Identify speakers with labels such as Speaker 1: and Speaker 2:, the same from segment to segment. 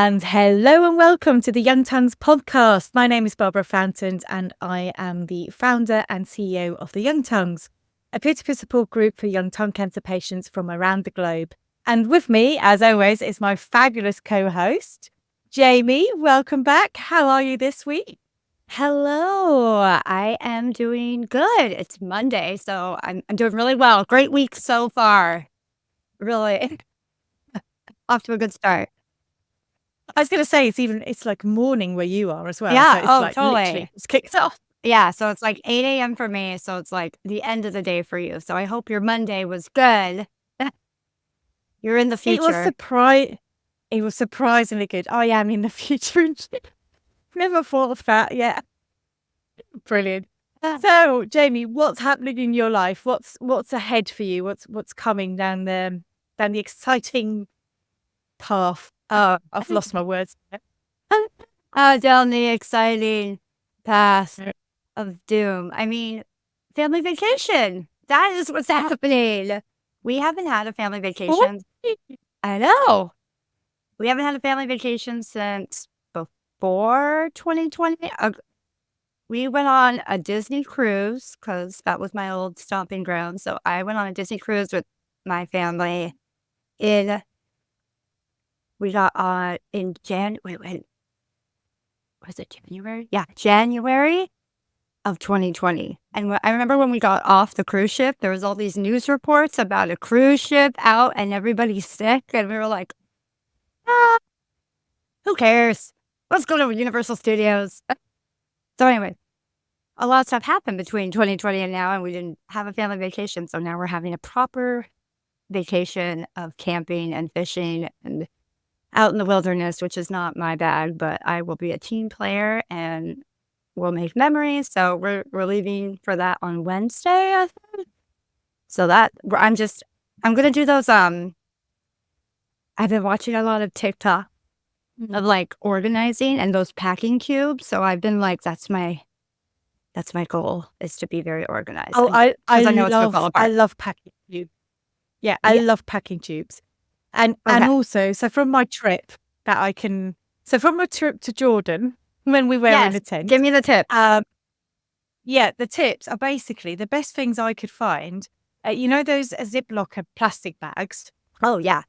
Speaker 1: And hello and welcome to the Young Tongues podcast. My name is Barbara Fountain and I am the founder and CEO of the Young Tongues, a peer-to-peer support group for young tongue cancer patients from around the globe. And with me, as always, is my fabulous co-host, Jamie. Welcome back. How are you this week?
Speaker 2: Hello, I am doing good. It's Monday, so I'm doing really well. Great week so far. Really off to a good start.
Speaker 1: I was going to say it's like morning where you are as well. So
Speaker 2: Yeah,
Speaker 1: it's
Speaker 2: oh,
Speaker 1: like literally
Speaker 2: totally.
Speaker 1: it's kicked off.
Speaker 2: Yeah, so it's like 8 a.m. for me, so it's like the end of the day for you. So I hope your Monday was good. You're in the
Speaker 1: It was
Speaker 2: future.
Speaker 1: It was surprisingly good. I am in the future. Never thought of that. Yeah. Brilliant.
Speaker 2: Ah,
Speaker 1: So, Jamie, what's happening in your life? What's ahead for you? What's coming down the exciting path?
Speaker 2: Oh,
Speaker 1: I've lost my words.
Speaker 2: down the exciting path of doom. I mean, family vacation. That is what's happening. We haven't had a family
Speaker 1: What?
Speaker 2: vacation. I know. We haven't had a family vacation since before 2020. We went on a Disney cruise because that was my old stomping ground. So I went on a Disney cruise with my family in, we got on in wait, was it January? Yeah, January of 2020. And I remember when we got off the cruise ship, there was all these news reports about a cruise ship out and everybody's sick. And we were like, ah, who cares? Let's go to Universal Studios. So anyway, a lot of stuff happened between 2020 and now, and we didn't have a family vacation. So now we're having a proper vacation of camping and fishing and out in the wilderness, which is not my bag, but I will be a team player and we'll make memories. So we're leaving for that on Wednesday, I think. So I'm gonna do those. I've been watching a lot of TikTok of like organizing and those packing cubes. So I've been like, that's my goal, is to be very organized
Speaker 1: Oh,
Speaker 2: because I know it's gonna fall
Speaker 1: I
Speaker 2: apart.
Speaker 1: love packing tubes. Yeah, I
Speaker 2: Yeah.
Speaker 1: love packing tubes. And
Speaker 2: Okay.
Speaker 1: also, from my trip to Jordan when we were in
Speaker 2: Yes.
Speaker 1: a tent,
Speaker 2: Give me the tips.
Speaker 1: um, yeah, the tips are basically the best things I could find. You know those Ziploc plastic bags?
Speaker 2: Oh yeah.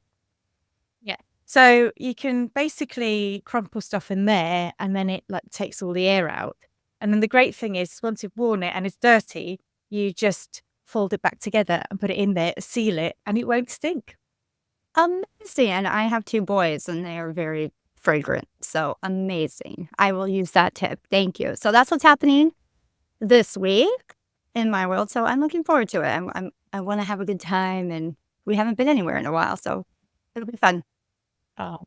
Speaker 1: Yeah. So you can basically crumple stuff in there and then it like takes all the air out. And then the great thing is once you've worn it and it's dirty, you just fold it back together and put it in there, seal it, and it won't stink.
Speaker 2: Amazing. And I have 2 boys and they are very fragrant. So amazing. I will use that tip. Thank you. So that's what's happening this week in my world. So I'm looking forward to it. I want to have a good time and we haven't been anywhere in a while. So it'll be fun.
Speaker 1: Oh.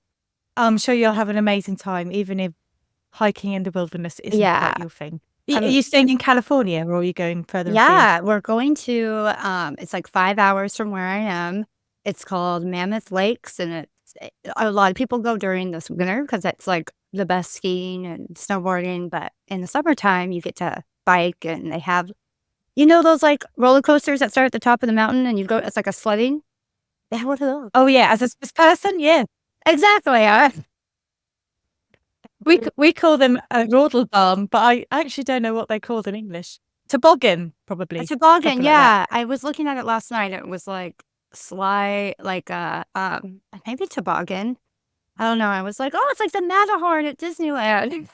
Speaker 1: I'm sure you'll have an amazing time, even if hiking in the wilderness isn't
Speaker 2: Yeah.
Speaker 1: quite your thing. Are
Speaker 2: Um,
Speaker 1: you staying in California or are you going further afield?
Speaker 2: yeah, we're going to, it's like 5 hours from where I am. It's called Mammoth Lakes and a lot of people go during this winter because it's like the best skiing and snowboarding. But in the summertime, you get to bike and they have, those like roller coasters that start at the top of the mountain and you go, it's like a sledding. They have one of those.
Speaker 1: Oh yeah, as a Swiss person, yeah.
Speaker 2: Exactly.
Speaker 1: We call them a rodelbahn, but I actually don't know what they're called in English. Toboggan,
Speaker 2: A
Speaker 1: probably.
Speaker 2: toboggan,
Speaker 1: Something like that.
Speaker 2: yeah. I was looking at it last night. It was like maybe toboggan. I don't know. I was like, oh, it's like the Matterhorn at Disneyland.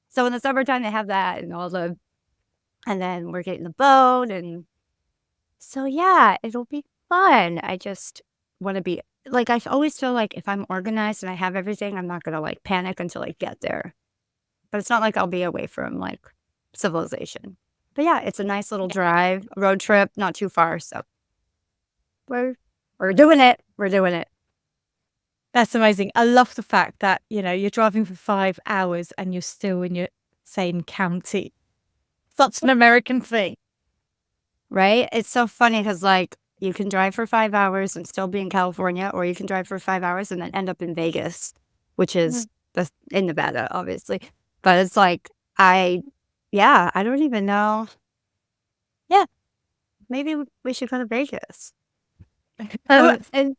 Speaker 2: So in the summertime they have that and then we're getting the boat and so yeah, it'll be fun. I just want to be like I always feel like if I'm organized and I have everything, I'm not gonna like panic until I get there. But it's not like I'll be away from like civilization. But yeah, it's a nice little drive, road trip, not too far. So we're we're doing it. We're doing it.
Speaker 1: That's amazing. I love the fact that, you're driving for 5 hours and you're still in your same county. Such an American thing.
Speaker 2: Right? It's so funny because like you can drive for 5 hours and still be in California, or you can drive for 5 hours and then end up in Vegas, which
Speaker 1: Mm.
Speaker 2: is in Nevada, obviously. But it's like I don't even know. Yeah, maybe we should go to Vegas.
Speaker 1: Oh,
Speaker 2: And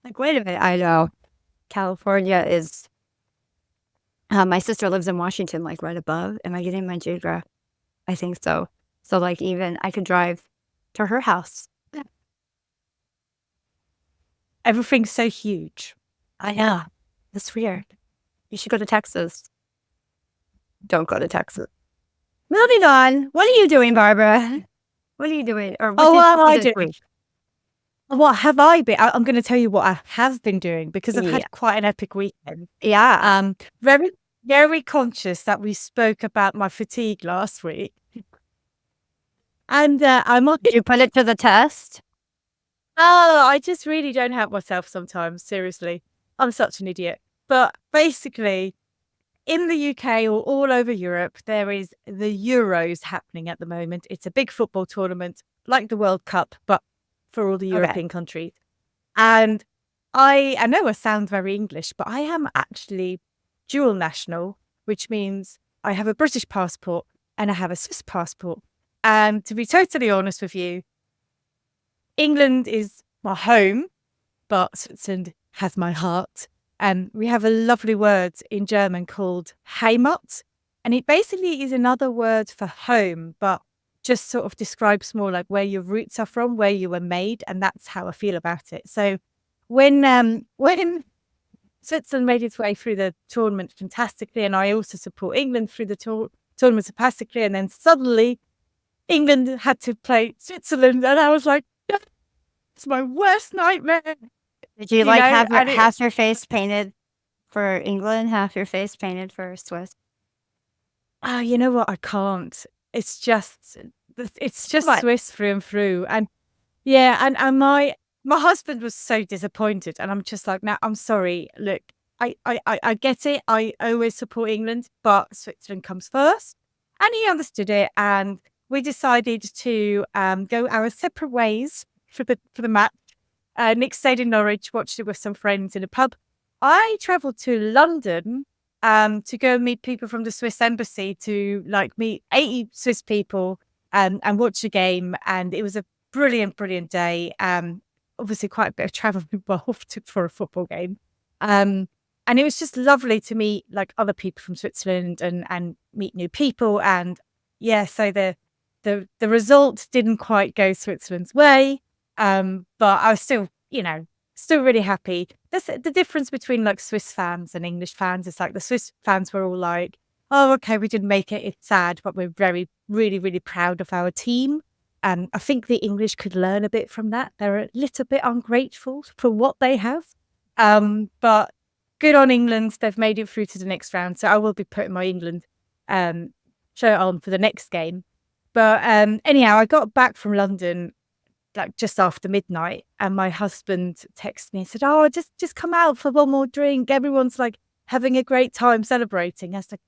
Speaker 2: like, wait a minute, I know. California is. My sister lives in Washington, like right above. Am I getting my geograph? I think so. So like even I could drive to her house.
Speaker 1: Everything's so huge.
Speaker 2: I know. That's weird. You should go to Texas. Don't go to Texas. Moving on. What are you doing, Barbara? What are you doing? Or what
Speaker 1: Oh,
Speaker 2: did
Speaker 1: what am
Speaker 2: you
Speaker 1: I
Speaker 2: do this
Speaker 1: doing?
Speaker 2: week?
Speaker 1: What have I been? I'm going to tell you what I have been doing because I've
Speaker 2: Yeah.
Speaker 1: had quite an epic weekend.
Speaker 2: Yeah.
Speaker 1: Very, very conscious that we spoke about my fatigue last week. And I'm on.
Speaker 2: Did you put it to the test?
Speaker 1: Oh, I just really don't help myself sometimes. Seriously, I'm such an idiot. But basically, in the UK or all over Europe, there is the Euros happening at the moment. It's a big football tournament like the World Cup, but for all the
Speaker 2: Okay.
Speaker 1: European countries. And I know I sound very English, but I am actually dual national, which means I have a British passport and I have a Swiss passport. And to be totally honest with you, England is my home, but Switzerland has my heart. And we have a lovely word in German called Heimat. And it basically is another word for home, but just sort of describes more like where your roots are from, where you were made. And that's how I feel about it. So when Switzerland made its way through the tournament fantastically, and I also support England through the tournament fantastically, and then suddenly England had to play Switzerland, and I was like, it's my worst nightmare.
Speaker 2: Did you
Speaker 1: You
Speaker 2: like
Speaker 1: know,
Speaker 2: have
Speaker 1: and it,
Speaker 2: half your face painted for England, half your face painted for Swiss?
Speaker 1: you know what? I can't. It's just
Speaker 2: What?
Speaker 1: Swiss through and through. And yeah, and my husband was so disappointed, and I'm just like, no, I'm sorry. Look, I get it. I always support England, but Switzerland comes first, and he understood it, and we decided to go our separate ways for the match. Nick stayed in Norwich, watched it with some friends in a pub. I travelled to London to go and meet people from the Swiss embassy to like meet 80 Swiss people and watch a game. And it was a brilliant, brilliant day. Obviously quite a bit of travel involved for a football game. And it was just lovely to meet like other people from Switzerland and meet new people. And yeah, so the result didn't quite go Switzerland's way. But I was still, still really happy. That's the difference between like Swiss fans and English fans. It's like the Swiss fans were all like, oh, okay, we didn't make it. It's sad, but we're very, really, really proud of our team. And I think the English could learn a bit from that. They're a little bit ungrateful for what they have. But good on England. They've made it through to the next round. So I will be putting my England shirt on for the next game. But anyhow, I got back from London like just after midnight, and my husband texted me and said, "Oh, just come out for one more drink. Everyone's like having a great time celebrating." I was like,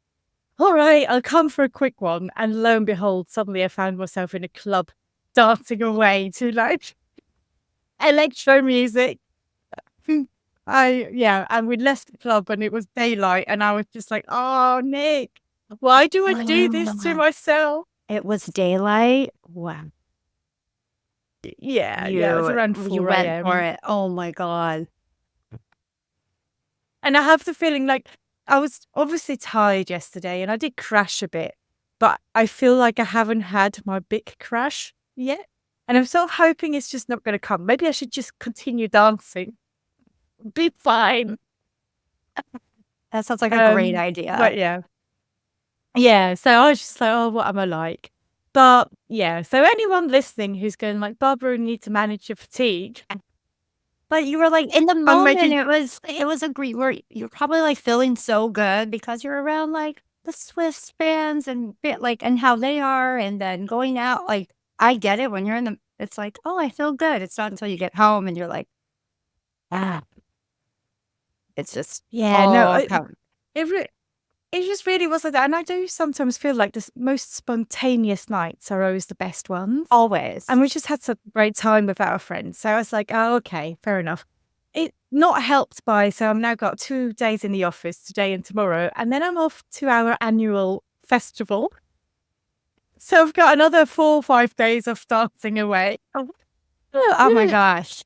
Speaker 1: "All right, I'll come for a quick one." And lo and behold, suddenly I found myself in a club dancing away to like electro music. And we left the club and it was daylight, and I was just like, "Oh, Nick, why do I do this to myself?"
Speaker 2: It was daylight. Wow.
Speaker 1: Yeah, it was around
Speaker 2: You
Speaker 1: 4
Speaker 2: went for
Speaker 1: a.m.
Speaker 2: it. Oh my God.
Speaker 1: And I have the feeling like I was obviously tired yesterday and I did crash a bit, but I feel like I haven't had my big crash yet. And I'm still hoping it's just not going to come. Maybe I should just continue dancing. Be fine.
Speaker 2: That sounds like a great
Speaker 1: But
Speaker 2: idea.
Speaker 1: yeah. Yeah. So I was just like, oh, what am I like? But yeah. So anyone listening who's going like, Barbara, you need to manage your fatigue.
Speaker 2: But you were like in the
Speaker 1: I'm
Speaker 2: moment,
Speaker 1: making
Speaker 2: it was a great where you're probably like feeling so good because you're around like the Swiss fans and like and how they are, and then going out. Like I get it when you're in the. It's like, oh, I feel good. It's not until you get home and you're like, ah, it's just
Speaker 1: yeah, no,
Speaker 2: oh,
Speaker 1: it just really was like that. And I do sometimes feel like the most spontaneous nights are always the best ones.
Speaker 2: always.
Speaker 1: And we just had such a great time with our friends. So I was like, oh, okay, fair enough. It not helped by, so I've now got 2 days in the office today and tomorrow. And then I'm off to our annual festival. So I've got another 4 or 5 days of dancing away.
Speaker 2: Oh my gosh.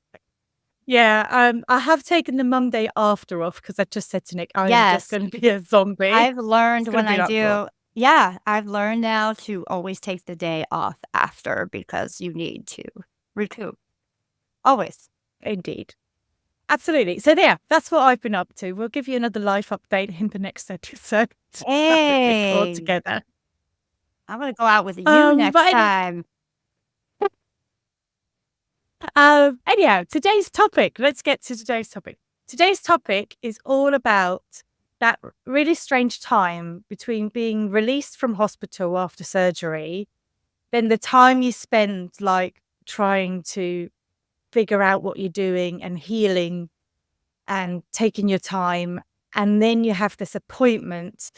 Speaker 1: Yeah, I have taken the Monday after off because I just said to Nick, I am just
Speaker 2: Yes,
Speaker 1: going to be a zombie.
Speaker 2: I've
Speaker 1: It's
Speaker 2: learned
Speaker 1: going
Speaker 2: when
Speaker 1: to be
Speaker 2: I
Speaker 1: that long.
Speaker 2: do yeah, I've learned now to always take the day off after because you need to recoup. Always.
Speaker 1: Indeed. Absolutely. So yeah, that's what I've been up to. We'll give you another life update in the next episode. Get caught
Speaker 2: Hey,
Speaker 1: together.
Speaker 2: I'm gonna go out with you next
Speaker 1: But
Speaker 2: time.
Speaker 1: anyhow, today's topic. Let's get to today's topic. Today's topic is all about that really strange time between being released from hospital after surgery, then the time you spend like trying to figure out what you're doing and healing and taking your time. And then you have this appointment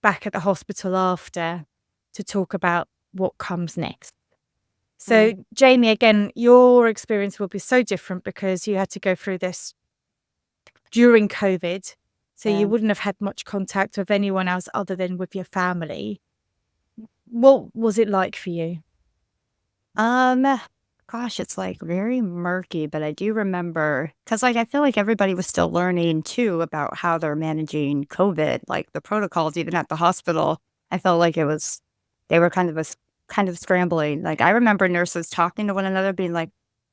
Speaker 1: back at the hospital after to talk about what comes next. So,
Speaker 2: Mm,
Speaker 1: Jamie, again, your experience will be so different because you had to go through this during COVID. So, you
Speaker 2: yeah.
Speaker 1: wouldn't have had much contact with anyone else other than with your family. What was it like for you?
Speaker 2: Um, Gosh, it's like very murky, but I do remember because like I feel like everybody was still learning too about how they're managing COVID, like the protocols, even at the hospital. I felt like they were kind of scrambling. Like I remember nurses talking to one another, being like,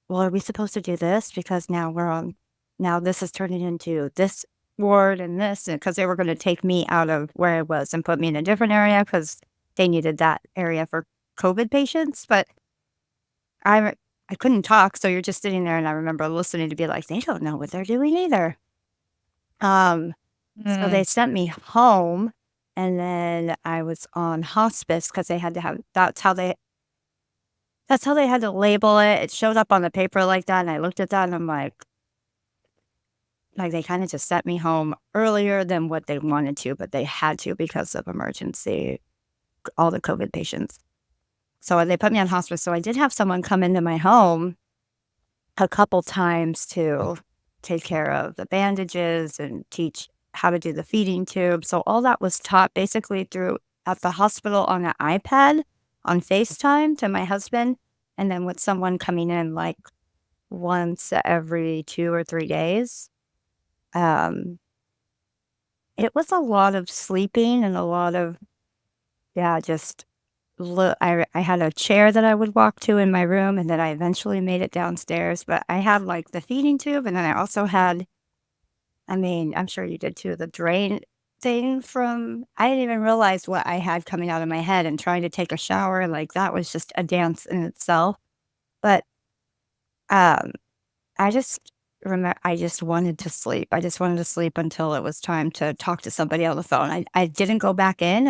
Speaker 2: "Well, are we supposed to do this because now this is turning into this ward and this," and because they were going to take me out of where I was and put me in a different area because they needed that area for COVID patients, but I I couldn't talk, so you're just sitting there, and I remember listening to be like, "They don't know what they're doing either." Um, so they
Speaker 1: Mm.
Speaker 2: sent me home, and then I was on hospice because they had to have that's how they had to label it. It showed up on the paper like that, and I looked at that, and I'm like, they kinda just sent me home earlier than what they wanted to, but they had to because of emergency, all the COVID patients. So they put me on hospice, so I did have someone come into my home a couple times to take care of the bandages and teach how to do the feeding tube. So all that was taught basically through at the hospital on an iPad on FaceTime to my husband, and then with someone coming in like once every 2 or 3 days. Um, it was a lot of sleeping and a lot of yeah, just I had a chair that I would walk to in my room, and then I eventually made it downstairs, but I had, like, the feeding tube, and then I also had I mean, I'm sure you did too, the drain thing from I didn't even realize what I had coming out of my head and trying to take a shower, like, that was just a dance in itself, but, um, I just wanted to sleep. I just wanted to sleep until it was time to talk to somebody on the phone. I didn't go back in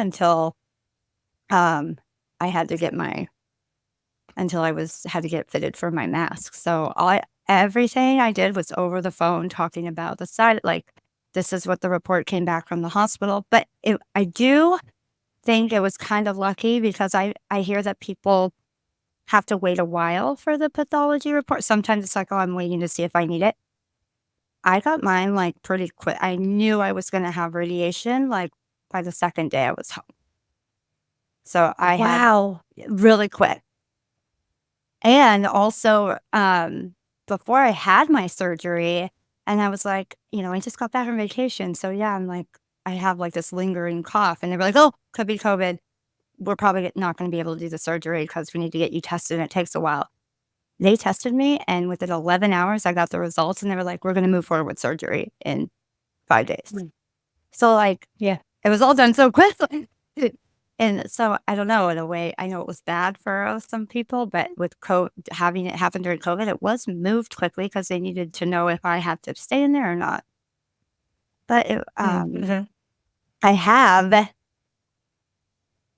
Speaker 2: um, I had to get my until I was had to get fitted for my mask. So everything I did was over the phone talking about the side like this is what the report came back from the hospital. But I do think it was kind of lucky because I hear that people have to wait a while for the pathology report. Sometimes it's like, oh, I'm waiting to see if I need it. I got mine like pretty quick. I knew I was going to have radiation like by the second day I was home. So I had
Speaker 1: Wow.
Speaker 2: really quick. And also, before I had my surgery, and I was like, I just got back from vacation. So yeah, I'm like, I have like this lingering cough. And they were like, oh, could be COVID. We're probably not going to be able to do the surgery because we need to get you tested and it takes a while. They tested me, and within 11 hours, I got the results, and they were like, we're going to move forward with surgery in 5 days.
Speaker 1: Mm.
Speaker 2: So, like,
Speaker 1: Yeah.
Speaker 2: it was all done so quickly. And so I don't know, in a way, I know it was bad for some people, but with having it happen during COVID, it was moved quickly because they needed to know if I had to stay in there or not. But
Speaker 1: Mhm.
Speaker 2: I have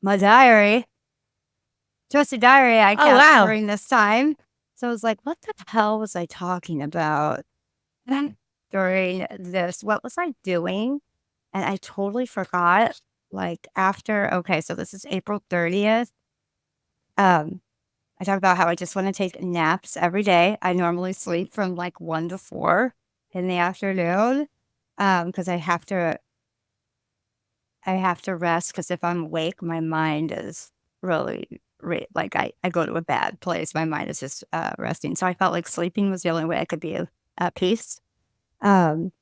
Speaker 2: my diary, trusty diary I
Speaker 1: Oh,
Speaker 2: kept
Speaker 1: wow.
Speaker 2: during this time. So I was like, what the hell was I talking about during this? What was I doing? And I totally forgot. Like after, okay, so this is April 30th. Um, I talk about how I just want to take naps every day. I normally sleep from like 1 to 4 in the afternoon because I have to rest because if I'm awake, my mind is really like I go to a bad place. My mind is just resting. So I felt like sleeping was the only way I could be at peace. Um,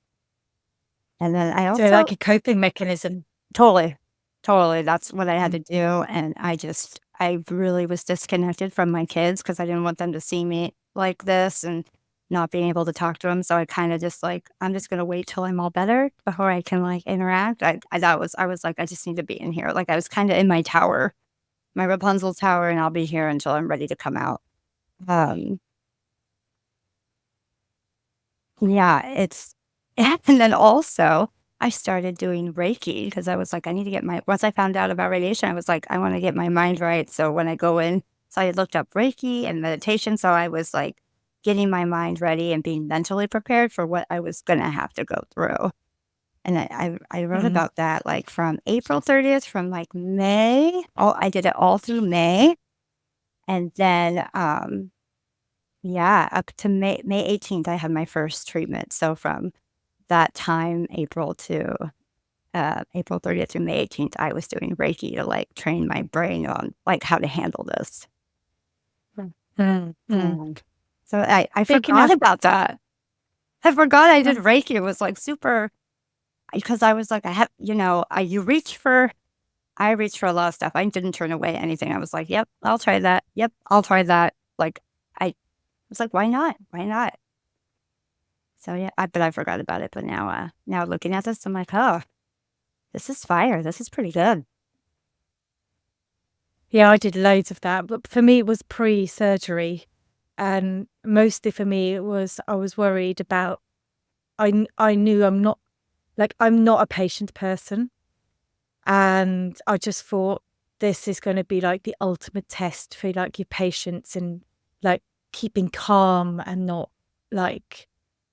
Speaker 2: and then I
Speaker 1: So
Speaker 2: also
Speaker 1: like a coping mechanism.
Speaker 2: totally, totally, that's what I had to
Speaker 1: Mm.
Speaker 2: do. And I really was disconnected from my kids because I didn't want them to see me like this and not being able to talk to them. So I kind of just like, I'm just gonna wait till I'm all better before I can like interact. I was like, I just need to be in here. Like I was kind of in my tower, my Rapunzel tower, and I'll be here until I'm ready to come out. Um, yeah, it's and then also I started doing Reiki because I was like, I need to get my once I found out about radiation, I was like, I want to get my mind right. So when I go in, so I looked up Reiki and meditation. So I was like getting my mind ready and being mentally prepared for what I was gonna have to go through. And I wrote
Speaker 1: Mm.
Speaker 2: about that like from April 30th, from like May. All I did it all through May. And then yeah, up to May 18th, I had my first treatment. So from that time, April to April 30th through May 18th, I was doing Reiki to like train my brain on like how to handle this.
Speaker 1: Mm. Mm.
Speaker 2: Mm. So I
Speaker 1: Speaking
Speaker 2: forgot
Speaker 1: of,
Speaker 2: about that. I forgot I did
Speaker 1: um,
Speaker 2: Reiki. It was like super because I was like, I have, I reached for a lot of stuff. I didn't turn away anything. I was like, yep, I'll try that. Yep, I'll try that. Like, I was like, why not? Why not? So yeah, but I forgot about it. But now looking at this, I'm like, oh, this is fire. This is pretty good.
Speaker 1: yeah, I did loads of that, but for me it was pre-surgery, and mostly for me it was I was worried about I knew I'm not a patient person, and I just thought this is going to be like the ultimate test for like your patience and like keeping calm and not like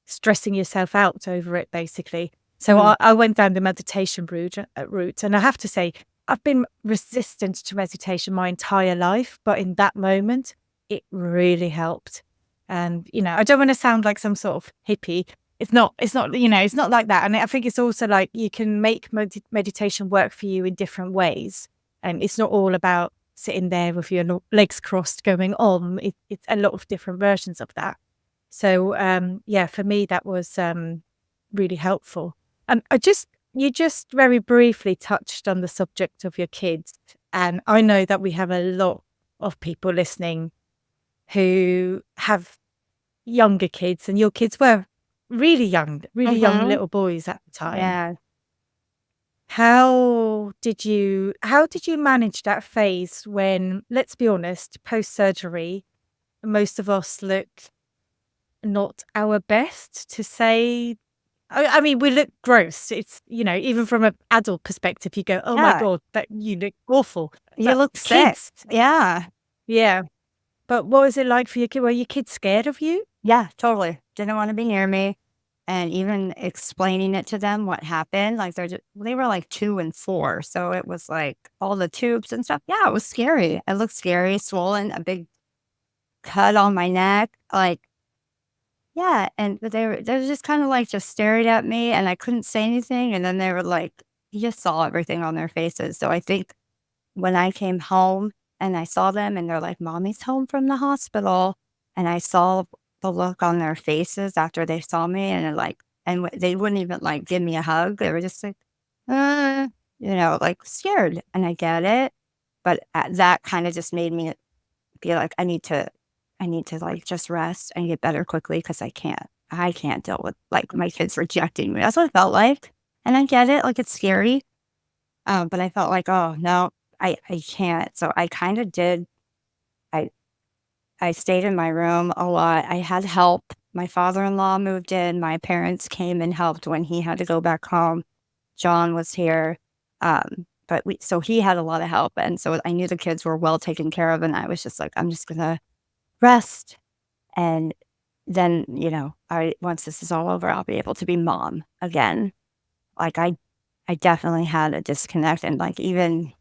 Speaker 1: stressing yourself out over it, basically. So
Speaker 2: Mm.
Speaker 1: I went down the meditation route, and I have to say, I've been resistant to meditation my entire life, but in that moment, it really helped. And I don't want to sound like some sort of hippie. It's not, it's not like that. And I think it's also like you can make meditation work for you in different ways. And it's not all about sitting there with your legs crossed going on. It's a lot of different versions of that. So, yeah, for me, that was really helpful. And you just very briefly touched on the subject of your kids. And I know that we have a lot of people listening who have younger kids, and your kids were really young
Speaker 2: Mm-hmm.
Speaker 1: little boys at the time.
Speaker 2: Yeah.
Speaker 1: How did you manage that phase when, let's be honest, post surgery, most of us look not our best to say. I mean, we look gross. It's, even from an adult perspective, you go, oh my
Speaker 2: Yeah.
Speaker 1: God, that you look awful.
Speaker 2: You
Speaker 1: But
Speaker 2: look sick.
Speaker 1: kids,
Speaker 2: Yeah.
Speaker 1: yeah. But what was it like for your kid? Were your kids scared of you?
Speaker 2: Yeah, totally. Didn't want to be near me. And even explaining it to them what happened, like they were like 2 and 4. So it was like all the tubes and stuff. Yeah, it was scary. It looked scary, swollen, a big cut on my neck. Like, yeah. And they were just kind of like just staring at me and I couldn't say anything. And then they were like, you just saw everything on their faces. So I think when I came home and I saw them and they're like, "Mommy's home from the hospital," and I saw the look on their faces after they saw me and they're like they wouldn't even, like, give me a hug. They were just like, "Uh," like, scared, and I get it, but, that kinda just made me be like, I need to, like, just rest and get better quickly because I can't deal with, like, my kids rejecting me. That's what it felt like, and I get it, like, it's scary. But I felt like, "Oh, no, I can't." So I kinda did I I stayed in my room a lot. I had help. My father-in-law moved in. My parents came and helped when he had to go back home. John was here. But so he had a lot of help, and so I knew the kids were well taken care of, and I was just like, "I'm just gonna rest." And then, I once this is all over, I'll be able to be mom again. Like, I definitely had a disconnect and, like, even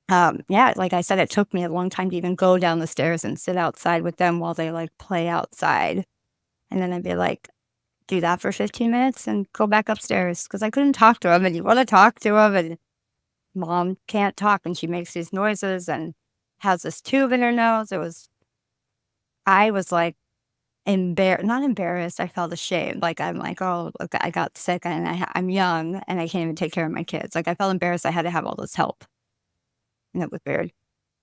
Speaker 2: yeah, like I said, it took me a long time to even go down the stairs and sit outside with them while they, like, play outside, and then I'd be like, do that for 15 minutes and go back upstairs because I couldn't talk to him, and you wanna talk to him, and mom can't talk, and she makes these noises and has this tube in her nose. I was like, not embarrassed, I felt ashamed, like, I'm like, "Oh, look, I got sick and I'm young and I can't even take care of my kids." Like, I felt embarrassed I had to have all this help, and it was weird.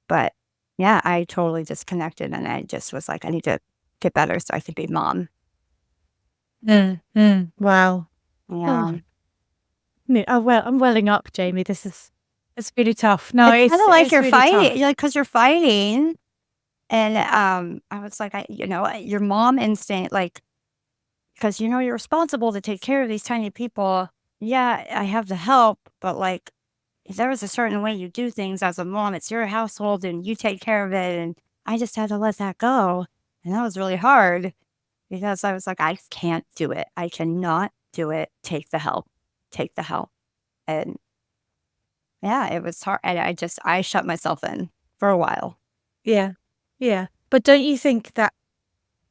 Speaker 2: But, yeah, I totally disconnected, and I just was like, "I need to get better so I can be mom."
Speaker 1: Wow. Oh,
Speaker 2: Yeah.
Speaker 1: oh, well, I'm welling up, Jamie. It's really tough. No,
Speaker 2: It's kinda like
Speaker 1: it's
Speaker 2: you're
Speaker 1: really
Speaker 2: fighting,
Speaker 1: tough.
Speaker 2: like, 'cause you're fighting, and, I was like, your mom instinct, like, 'cause, you're responsible to take care of these tiny people. Yeah, I have the help, but, like, if there was a certain way you do things as a mom, it's your household and you take care of it, and I just had to let that go, and that was really hard because I was like, "I can't do it. I cannot do it. Take the help. Take the help." And, yeah, it was hard, and I shut myself in for a while.
Speaker 1: Yeah. Yeah. But don't you think that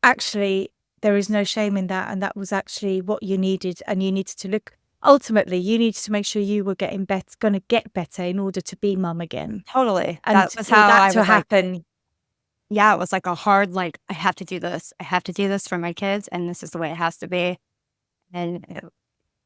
Speaker 1: actually there is no shame in that, and that was actually what you needed, and you needed to look ultimately, you needed to make sure you were getting gonna get better in order to be mum again.
Speaker 2: Totally.
Speaker 1: And
Speaker 2: That was
Speaker 1: for
Speaker 2: how
Speaker 1: that
Speaker 2: I
Speaker 1: to
Speaker 2: was like,
Speaker 1: happen.
Speaker 2: yeah, it was like a hard, like, "I have to do this. I have to do this for my kids, and this is the way it has to be." And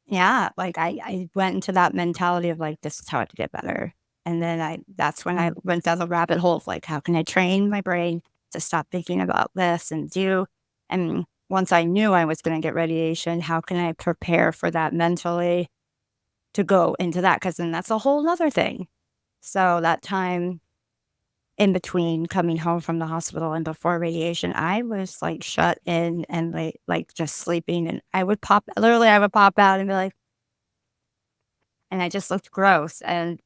Speaker 2: yeah, like, I went into that mentality of, like, "This is how I have to get better." And then that's when I
Speaker 1: Mm.
Speaker 2: went down the rabbit hole of, like, how can I train my brain to stop thinking about this and once I knew I was gonna get radiation, how can I prepare for that mentally to go into that? Because then that's a whole whole 'nother thing. So that time in between coming home from the hospital and before radiation, I was, like, shut in and, like, just sleeping, and I would pop out and be like, and I just looked gross, and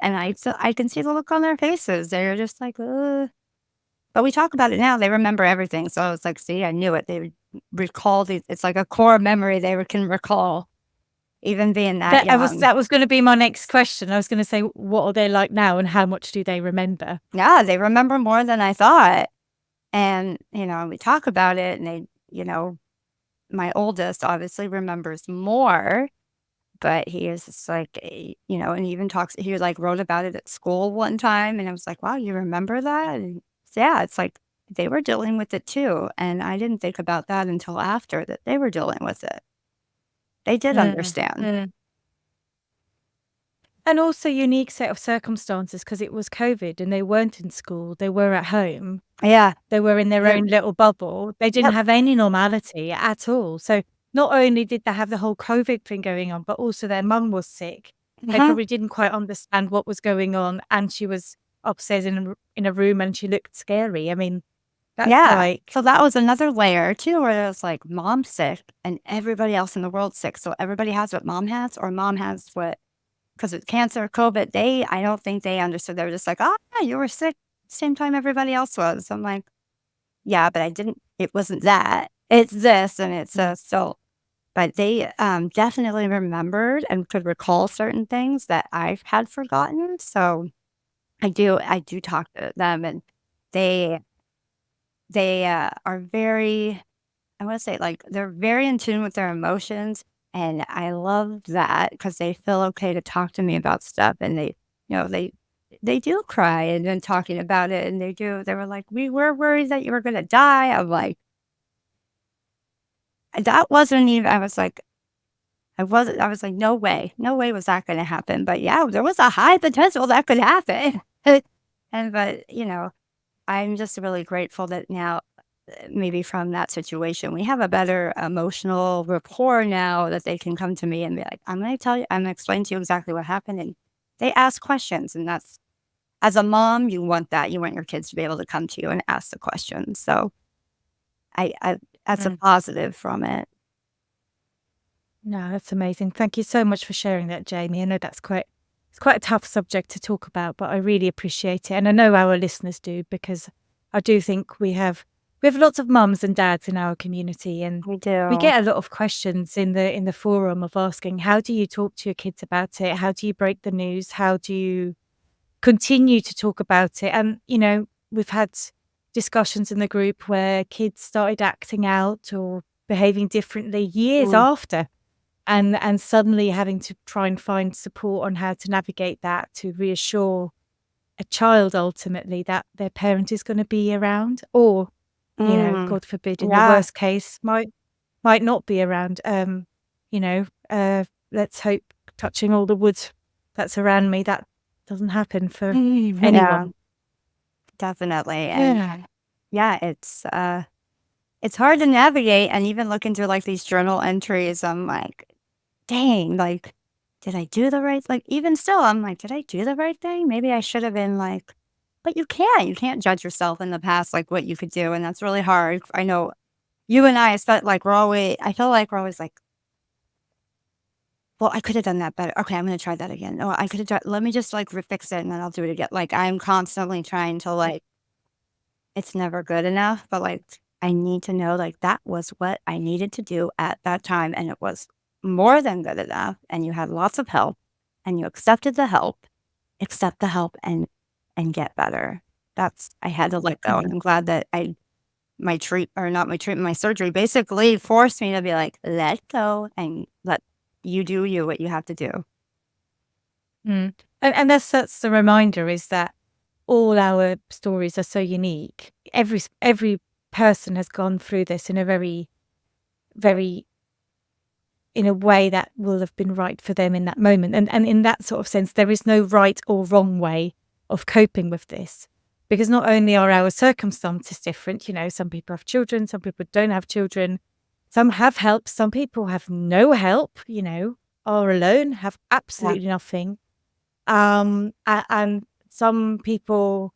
Speaker 2: I can see the look on their faces. They're just like, "Ugh." But we talk about it now, they remember everything, so it's like, see, I knew it. They would recall it's like a core memory can recall even being that young.
Speaker 1: That was gonna be my next question. I was gonna say, what are they like now, and how much do they remember?
Speaker 2: Yeah, they remember more than I thought, and, we talk about it, and my oldest obviously remembers more, but he is just like, and he even like, wrote about it at school one time, and I was like, "Wow, you remember that?" And yeah, it's like they were dealing with it too, and I didn't think about that until after that they were dealing with it. They did
Speaker 1: Mm,
Speaker 2: understand.
Speaker 1: mm. And also unique set of circumstances because it was COVID and they weren't in school, they were at home,
Speaker 2: Yeah.
Speaker 1: they were in their
Speaker 2: They're
Speaker 1: own little bubble, they didn't
Speaker 2: Yep.
Speaker 1: have any normality at all. So not only did they have the whole COVID thing going on, but also their mum was sick. They
Speaker 2: Mhm.
Speaker 1: probably didn't quite understand what was going on, and she was upstairs in a room and she looked scary. I mean, that's
Speaker 2: Yeah.
Speaker 1: like
Speaker 2: So that was another layer too, where it was like mom's sick and everybody else in the world's sick. So everybody has what mom has, or mom has what, because it's cancer, COVID. I don't think they understood. They were just like, "Oh, yeah, you were sick same time everybody else was." I'm like, "Yeah, but it wasn't that. It's this and it's
Speaker 1: mm,
Speaker 2: so." But they definitely remembered and could recall certain things that I've had forgotten. So I do talk to them, and they are very, I wanna say, like, they're very in tune with their emotions, and I love that because they feel okay to talk to me about stuff, and they do cry and then talking about it, and they were like, "We were worried that you were gonna die." I'm like, that wasn't even I was like, "No way. No way was that gonna happen." But, yeah, there was a high potential that could happen. But, I'm just really grateful that now, maybe from that situation, we have a better emotional rapport now that they can come to me and be like, I'm gonna explain to you exactly what happened." And they ask questions. And that's, as a mom, you want that. You want your kids to be able to come to you and ask the questions. So that's a
Speaker 1: mm.
Speaker 2: positive from it.
Speaker 1: No, that's amazing. Thank you so much for sharing that, Jamie. I know it's quite a tough subject to talk about, but I really appreciate it. And I know our listeners do because I do think we have lots of mums and dads in our community, and
Speaker 2: We
Speaker 1: we
Speaker 2: do.
Speaker 1: get a lot of questions in the forum of asking, how do you talk to your kids about it? How do you break the news? How do you continue to talk about it? And, we've had discussions in the group where kids started acting out or behaving differently years
Speaker 2: Mm.
Speaker 1: after, and suddenly having to try and find support on how to navigate that, to reassure a child ultimately that their parent is going to be around, or God forbid, in the
Speaker 2: Yeah.
Speaker 1: worst case, might not be around. Let's hope, touching all the wood that's around me, that doesn't happen for
Speaker 2: Yeah,
Speaker 1: anyone.
Speaker 2: definitely. And
Speaker 1: Yeah.
Speaker 2: it's hard to navigate. And even looking through like these journal entries, I'm like, dang, like, did I do the right, like, even still, I'm like, did I do the right thing? Maybe I should have been like, but you can't judge yourself in the past, like what you could do. And that's really hard. I know you and I felt like I feel like we're always like, well, I could have done that better. Okay, I'm going to try that again. Oh, I could have done, let me just like fix it and then I'll do it again. Like, I'm constantly trying to like, it's never good enough, but like, I need to know like that was what I needed to do at that time. And it was more than good enough. And you had lots of help and you accepted the help, accept the help and get better. I had to let go. And I'm glad that my surgery basically forced me to be like, let go and let you do what you have to do.
Speaker 1: Mm. And that's the reminder, is that all our stories are so unique. Every person has gone through this in a very, very, in a way that will have been right for them in that moment. And in that sort of sense, there is no right or wrong way of coping with this. Because not only are our circumstances different, some people have children, some people don't have children, some have help, some people have no help, are alone, have
Speaker 2: Yeah.
Speaker 1: absolutely nothing. And some people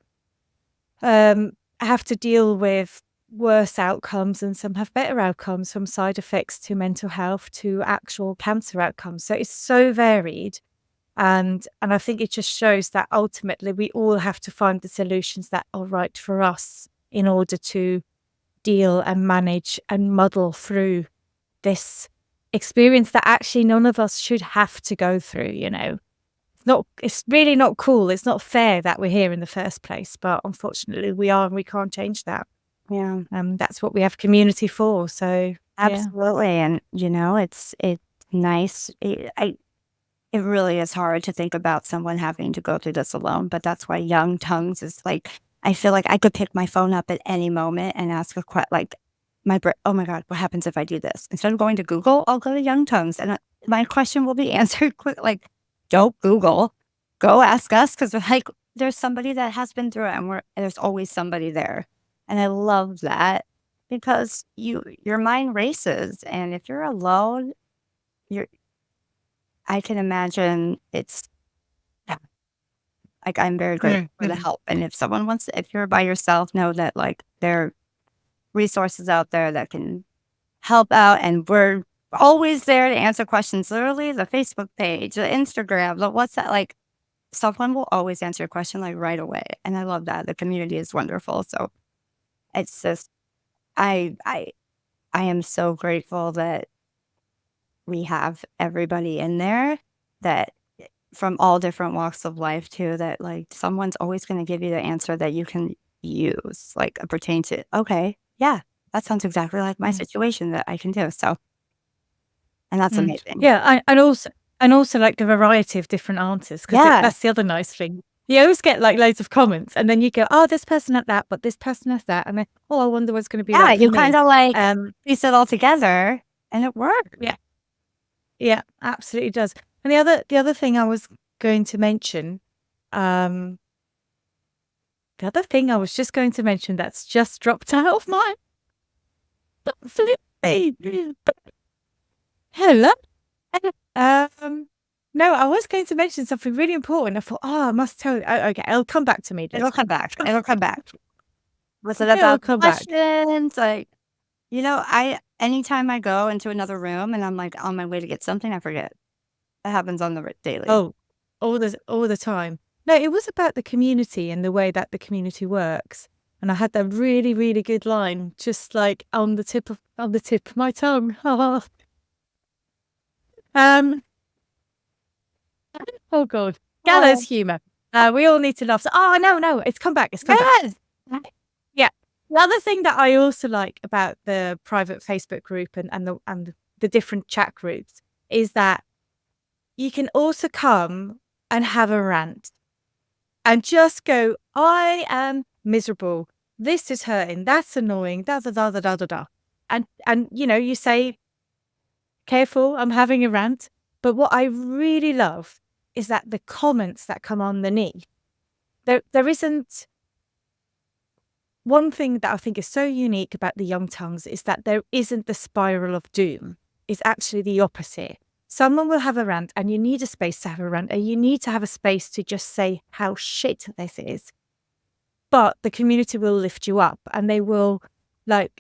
Speaker 1: have to deal with worse outcomes, and some have better outcomes, from side effects to mental health to actual cancer outcomes. So it's so varied. And I think it just shows that ultimately we all have to find the solutions that are right for us in order to deal and manage and muddle through this experience that actually none of us should have to go through. It's really not cool. It's not fair that we're here in the first place, but unfortunately we are, and we can't change that.
Speaker 2: Yeah.
Speaker 1: That's what we have community for. So yeah.
Speaker 2: Absolutely. And it's nice. It really is hard to think about someone having to go through this alone, but that's why Young Tongues is like, I feel like I could pick my phone up at any moment and ask a question, like, oh my God, what happens if I do this? Instead of going to Google, I'll go to Young Tongues and my question will be answered quick. Like, don't Google, go ask us, because like, there's somebody that has been through it and there's always somebody there. And I love that, because your mind races. And if you're alone, you're, I can imagine it's like, I'm very grateful for the help. And if you're by yourself, know that like there are resources out there that can help out. And we're always there to answer questions. Literally, the Facebook page, the Instagram, the WhatsApp, like, someone will always answer your question like right away. And I love that. The community is wonderful. So it's just, I am so grateful that we have everybody in there, that from all different walks of life too, that like someone's always going to give you the answer that you can use, like pertain to, okay, yeah, that sounds exactly like my situation that I can do. So, and that's amazing.
Speaker 1: Yeah, and also like the variety of different answers, because
Speaker 2: Yeah.
Speaker 1: that's the other nice thing. You always get like loads of comments, and then you go, "Oh, this person had that, but this person has that," and then, "Oh, I wonder what it's going to be
Speaker 2: Yeah.
Speaker 1: like for
Speaker 2: You
Speaker 1: me."
Speaker 2: kind of like
Speaker 1: Um,
Speaker 2: piece it all together and it works.
Speaker 1: yeah, yeah, absolutely does. And the other thing I was going to mention, um, the other thing I was just going to mention that's just dropped out of my flip feed. Hello. No, I was going to mention something really important. I thought, oh, I must tell you. Oh, okay, it'll come back to me.
Speaker 2: It'll come back. It'll come back. Was it
Speaker 1: It'll
Speaker 2: about
Speaker 1: come back.
Speaker 2: questions? Like, anytime I go into another room and I'm like on my way to get something, I forget. That happens on the daily.
Speaker 1: Oh, all the time. No, it was about the community and the way that the community works. And I had that really, really good line, just like on the tip of my tongue. um. Oh God, gallows
Speaker 2: Oh,
Speaker 1: humor. We all need to laugh. So, oh no, it's come back. It's come back.
Speaker 2: yes.
Speaker 1: Yeah. The other thing that I also like about the private Facebook group and the different chat groups is that you can also come and have a rant. and just go, I am miserable. This is hurting. That's annoying. Da da da da da da da. And you say, careful, I'm having a rant. But what I really love is that the comments that come underneath, there isn't one thing that I think is so unique about the Young Tongues is that there isn't the spiral of doom. It's actually the opposite. Someone will have a rant and you need a space to have a rant, and you need to have a space to just say how shit this is. But the community will lift you up, and they will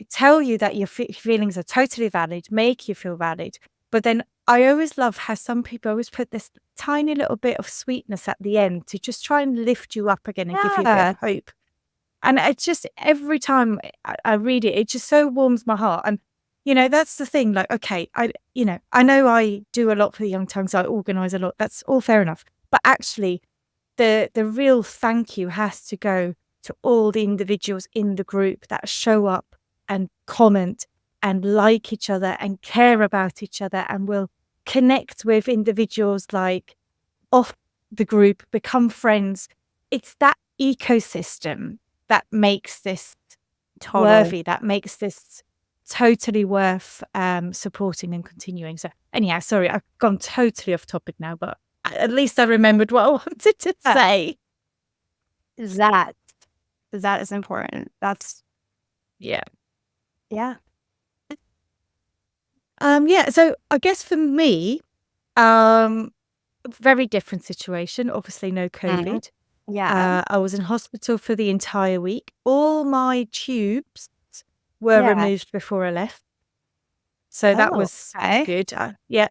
Speaker 1: tell you that your feelings are totally valid, make you feel valid. But then I always love how some people always put this tiny little bit of sweetness at the end to just try and lift you up again and give you a bit
Speaker 2: Yeah.
Speaker 1: of hope. And it's just every time I read it, it just so warms my heart. And, that's the thing. Okay, I know I do a lot for the Young Tongues. I organise a lot. That's all fair enough. But actually, the real thank you has to go to all the individuals in the group that show up and comment and like each other and care about each other and will connect with individuals off the group, become friends. It's that ecosystem that makes this
Speaker 2: Totally.
Speaker 1: worthy, that makes this totally worth supporting and continuing. So anyhow, sorry, I've gone totally off topic now, but at least I remembered what I wanted to say.
Speaker 2: That is important. That's
Speaker 1: Yeah.
Speaker 2: yeah.
Speaker 1: Yeah. So I guess for me, very different situation. Obviously, no COVID.
Speaker 2: Yeah.
Speaker 1: I was in hospital for the entire week. All my tubes were
Speaker 2: Yeah.
Speaker 1: removed before I left. So that
Speaker 2: Oh,
Speaker 1: was
Speaker 2: okay.
Speaker 1: good. Yeah.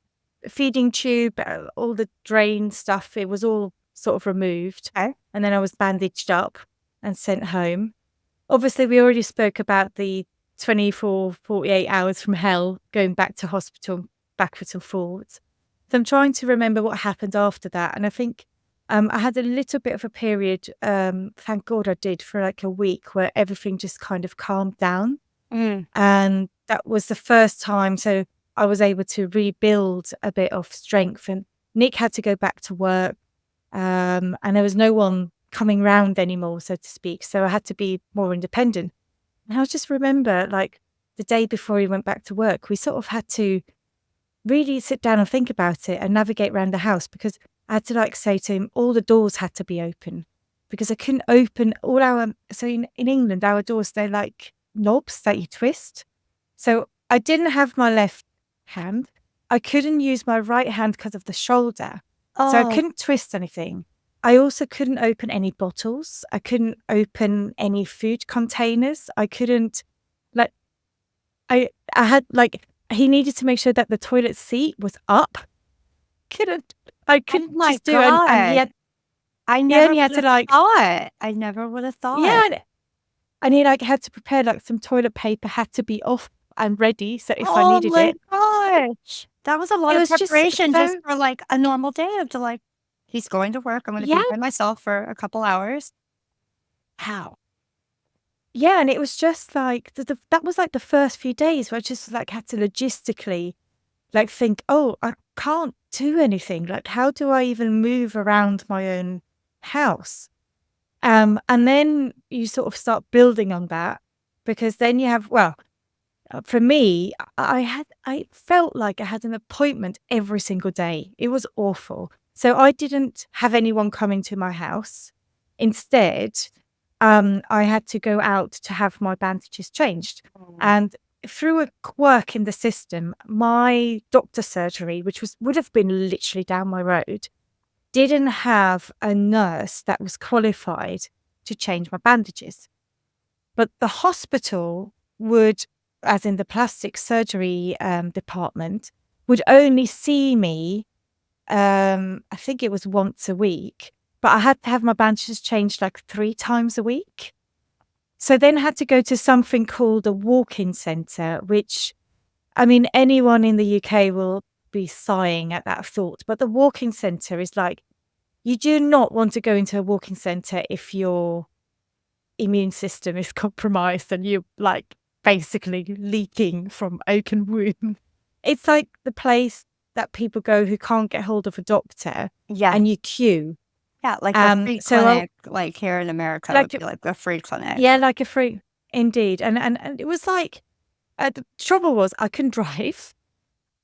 Speaker 1: Feeding tube, all the drain stuff, it was all sort of removed.
Speaker 2: Okay.
Speaker 1: And then I was bandaged up and sent home. Obviously, we already spoke about the 24, 48 hours from hell going back to hospital, backwards and forwards. So I'm trying to remember what happened after that. And I think I had a little bit of a period, thank God I did, for a week where everything just kind of calmed down.
Speaker 2: Mm.
Speaker 1: And that was the first time. So I was able to rebuild a bit of strength. And Nick had to go back to work. And there was no one coming round anymore, so to speak. So I had to be more independent. And I just remember, the day before he went back to work, we sort of had to really sit down and think about it and navigate around the house, because I had to say to him, all the doors had to be open, because I couldn't open all our, so in England, our doors, they're like knobs that you twist. So I didn't have my left hand. I couldn't use my right hand because of the shoulder. So I
Speaker 2: Oh,
Speaker 1: couldn't twist anything. I also couldn't open any bottles. I couldn't open any food containers. I couldn't, I had, he needed to make sure that the toilet seat was up. I
Speaker 2: oh
Speaker 1: couldn't
Speaker 2: my
Speaker 1: just do it. And
Speaker 2: God. I
Speaker 1: he
Speaker 2: never
Speaker 1: only had
Speaker 2: would
Speaker 1: to
Speaker 2: have thought. I never would have thought.
Speaker 1: yeah. And he had to prepare some toilet paper had to be off and ready. So if I
Speaker 2: Oh
Speaker 1: needed
Speaker 2: my
Speaker 1: it,
Speaker 2: gosh. That was a lot
Speaker 1: it
Speaker 2: of
Speaker 1: was just
Speaker 2: preparation just
Speaker 1: so,
Speaker 2: for a normal day of he's going to work. I'm going to
Speaker 1: yeah.
Speaker 2: be by myself for a couple hours. How?
Speaker 1: Yeah, and it was just that was the first few days where I just had to logistically think, oh, I can't do anything. How do I even move around my own house? And then you sort of start building on that, because then you have, for me, I felt like I had an appointment every single day. It was awful. So I didn't have anyone coming to my house. Instead, I had to go out to have my bandages changed. And through a quirk in the system, my doctor surgery, which would have been literally down my road, didn't have a nurse that was qualified to change my bandages. But the hospital would, as in the plastic surgery department, would only see me, I think it was once a week, but I had to have my bandages changed 3 times a week. So then I had to go to something called a walk-in centre, which, I mean, anyone in the UK will be sighing at that thought. But the walk-in centre is you do not want to go into a walk-in centre if your immune system is compromised and you're basically leaking from open wound. It's the place that people go who can't get hold of a doctor,
Speaker 2: Yeah.
Speaker 1: and you queue.
Speaker 2: Yeah, like a free
Speaker 1: So I
Speaker 2: clinic, like here in America would
Speaker 1: like
Speaker 2: be like a free clinic.
Speaker 1: yeah, like a free indeed. And it was like the trouble was I couldn't drive.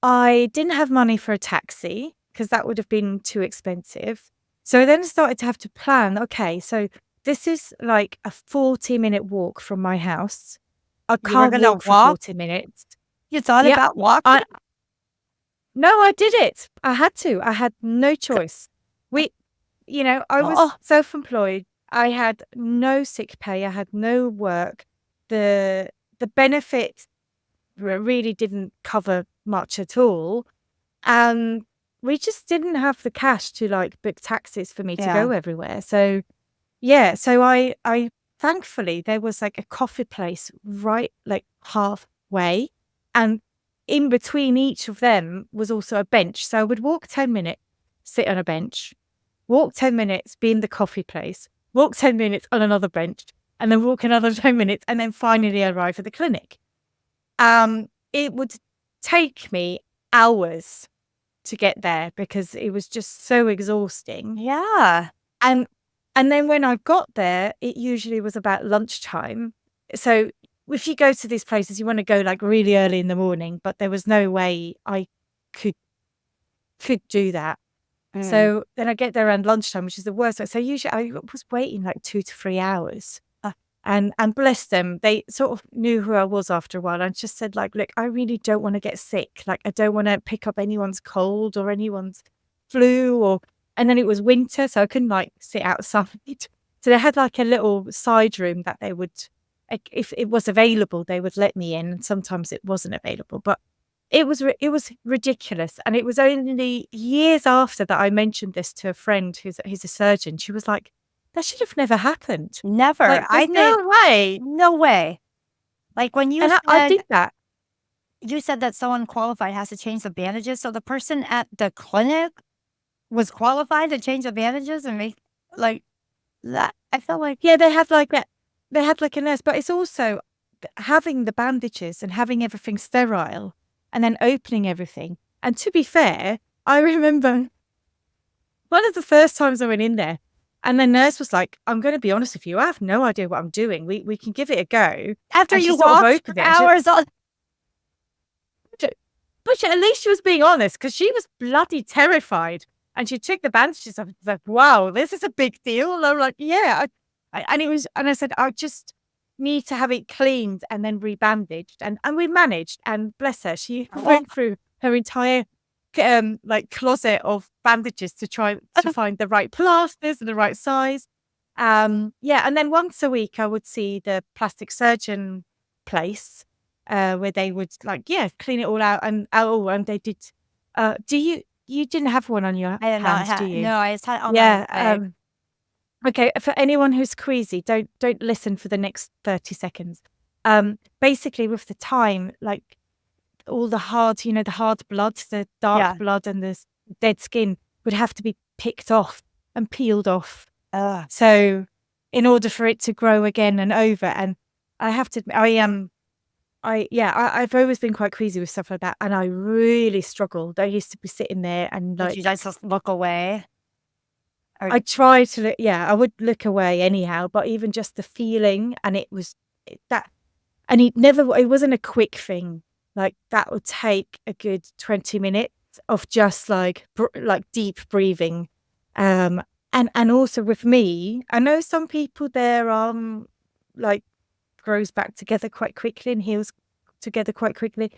Speaker 1: I didn't have money for a taxi because that would have been too expensive. So I then started to have to plan, okay, so this is like a 40-minute walk from my house. I
Speaker 2: You were
Speaker 1: can't
Speaker 2: gonna
Speaker 1: walk for
Speaker 2: walk?
Speaker 1: 40 minutes.
Speaker 2: You thought
Speaker 1: Yeah.
Speaker 2: about walking?
Speaker 1: I No, I did it. I had to. I had no choice. We I was
Speaker 2: Oh,
Speaker 1: self-employed. I had no sick pay. I had no work. The benefits really didn't cover much at all. And we just didn't have the cash to like book taxis for me to
Speaker 2: yeah.
Speaker 1: go everywhere. So yeah, so I thankfully there was like a coffee place right like halfway, and in between each of them was also a bench. So I would walk 10 minutes, sit on a bench, walk 10 minutes, be in the coffee place, walk 10 minutes on another bench, and then walk another 10 minutes, and then finally arrive at the clinic. It would take me hours to get there because it was just so exhausting.
Speaker 2: Yeah.
Speaker 1: And then when I got there, it usually was about lunchtime. So if you go to these places, you want to go like really early in the morning, but there was no way I could do that.
Speaker 2: Mm.
Speaker 1: So then I get there around lunchtime, which is the worst. So usually I was waiting like 2 to 3 hours. And bless them, they sort of knew who I was after a while and just said like, "Look, I really don't wanna get sick. Like, I don't wanna pick up anyone's cold or anyone's flu or." And then it was winter, so I couldn't, like, sit outside. So they had, like, a little side room that they would like, if it was available, they would let me in, and sometimes it wasn't available. But it was ridiculous, and it was only years after that I mentioned this to a friend who's a surgeon. She was like, "That should have never happened.
Speaker 2: Never.
Speaker 1: Like, there's
Speaker 2: I think
Speaker 1: no way."
Speaker 2: no way. Like when
Speaker 1: And I did that.
Speaker 2: you said that someone qualified has to change the bandages, so the person at the clinic was qualified to change the bandages and make like that. I felt like
Speaker 1: Yeah, they had like a nurse, but it's also having the bandages and having everything sterile and then opening everything. And to be fair, I remember one of the first times I went in there and the nurse was like, "I'm gonna be honest with you, I have no idea what I'm doing. We can give it a go."
Speaker 2: after
Speaker 1: And she
Speaker 2: you
Speaker 1: sort of
Speaker 2: walked for
Speaker 1: opened it and she
Speaker 2: hours on
Speaker 1: J but at least she was being honest because she was bloody terrified, and she took the bandages off, like, "Wow, this is a big deal," and I'm like, "Yeah." I said, "I just need to have it cleaned and then rebandaged," and we managed, and bless her, she
Speaker 2: oh,
Speaker 1: went through her entire, like, closet of bandages to try to find the right plasters and the right size. Yeah, and then once a week, I would see the plastic surgeon place, where they would like, yeah, clean it all out and they did you didn't have one on your
Speaker 2: I did not
Speaker 1: hands, do
Speaker 2: have
Speaker 1: you?
Speaker 2: no, I just had it on my
Speaker 1: Yeah,
Speaker 2: leg.
Speaker 1: okay, for anyone who's queasy, don't listen for the next 30 seconds. Basically with the time, like all the hard, the hard blood, the dark
Speaker 2: Yeah.
Speaker 1: blood and the dead skin would have to be picked off and peeled off.
Speaker 2: Ugh.
Speaker 1: So in order for it to grow again and over, and I have to admit, I've always been quite queasy with stuff like that, and I really struggled. I used to be sitting there and
Speaker 2: Would you
Speaker 1: like
Speaker 2: just look away? Or
Speaker 1: I try to look, yeah, I would look away anyhow, but even just the feeling, and it was that, and it wasn't a quick thing. Like that would take a good 20 minutes of just like like deep breathing, and also with me, I know some people their like grows back together quite quickly and heals together quite quickly.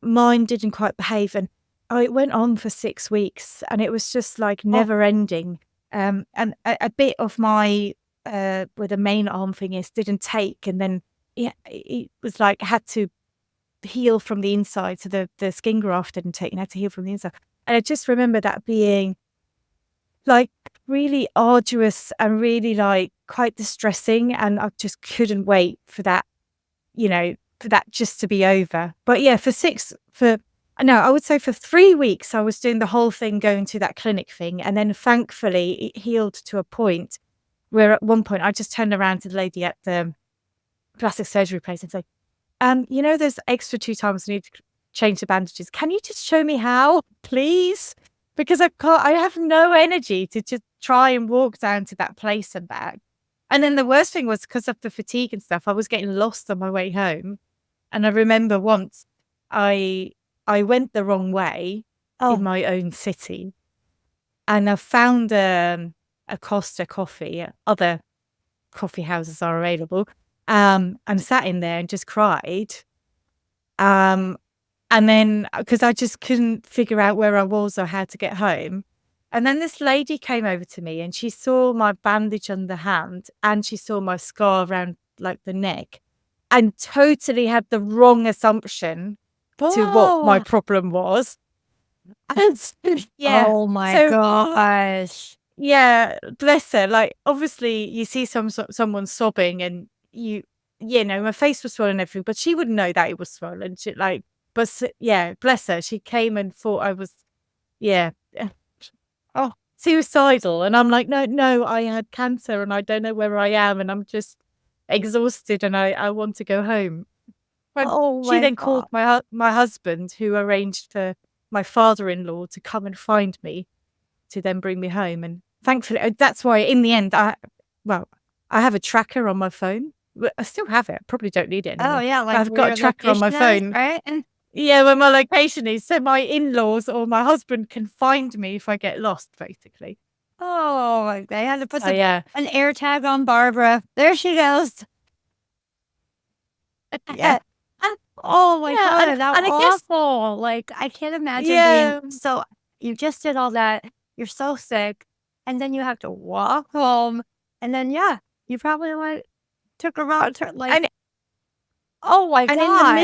Speaker 1: Mine didn't quite behave, and it went on for 6 weeks, and it was just like
Speaker 2: oh,
Speaker 1: never ending. And a bit of my where the main arm thing is didn't take, and then yeah, it was like had to heal from the inside. So the skin graft didn't take, and had to heal from the inside. And I just remember that being like really arduous and really like quite distressing, and I just couldn't wait for that, for that just to be over. But yeah, for no, I would say for 3 weeks, I was doing the whole thing going to that clinic thing. And then thankfully it healed to a point where at one point I just turned around to the lady at the plastic surgery place and say, there's extra 2 times I need to change the bandages. Can you just show me how, please? because I have no energy to just try and walk down to that place and back. And then the worst thing was because of the fatigue and stuff, I was getting lost on my way home. And I remember once I went the wrong way in
Speaker 2: Oh,
Speaker 1: my own city, and I found a Costa coffee. Other coffee houses are available, and sat in there and just cried. And then because I just couldn't figure out where I was or how to get home. And then this lady came over to me and she saw my bandage on the hand and she saw my scar around like the neck and totally had the wrong assumption to what my
Speaker 2: oh,
Speaker 1: problem was. And yeah.
Speaker 2: oh my
Speaker 1: So
Speaker 2: gosh.
Speaker 1: yeah, bless her. Like obviously you see someone sobbing and my face was swollen and everything, but she wouldn't know that it was swollen. She like yeah, bless her. She came and thought I was yeah. Oh, suicidal. And I'm like, no, I had cancer and I don't know where I am and I'm just exhausted and I want to go home. But
Speaker 2: Oh
Speaker 1: she
Speaker 2: my
Speaker 1: then called
Speaker 2: god.
Speaker 1: my husband, who arranged for my father-in-law to come and find me to then bring me home. And thankfully, that's why in the end, I have a tracker on my phone. I still have it. Probably don't need it
Speaker 2: Oh
Speaker 1: anymore.
Speaker 2: yeah,
Speaker 1: But
Speaker 2: like
Speaker 1: I've
Speaker 2: where
Speaker 1: got a
Speaker 2: your
Speaker 1: tracker on my
Speaker 2: location is,
Speaker 1: phone.
Speaker 2: right? And
Speaker 1: Yeah, where my location is. So my in-laws or my husband can find me if I get lost, basically.
Speaker 2: oh, they had to put
Speaker 1: So yeah.
Speaker 2: an air tag on Barbara. There she goes.
Speaker 1: Yeah.
Speaker 2: Oh my
Speaker 1: Yeah,
Speaker 2: god, that
Speaker 1: and I guess
Speaker 2: awful. Like I can't imagine being
Speaker 1: yeah,
Speaker 2: so you just did all that, you're so sick, and then you have to walk home, and then yeah, you probably like took a wrong turn like
Speaker 1: and
Speaker 2: oh my
Speaker 1: and in the
Speaker 2: gosh.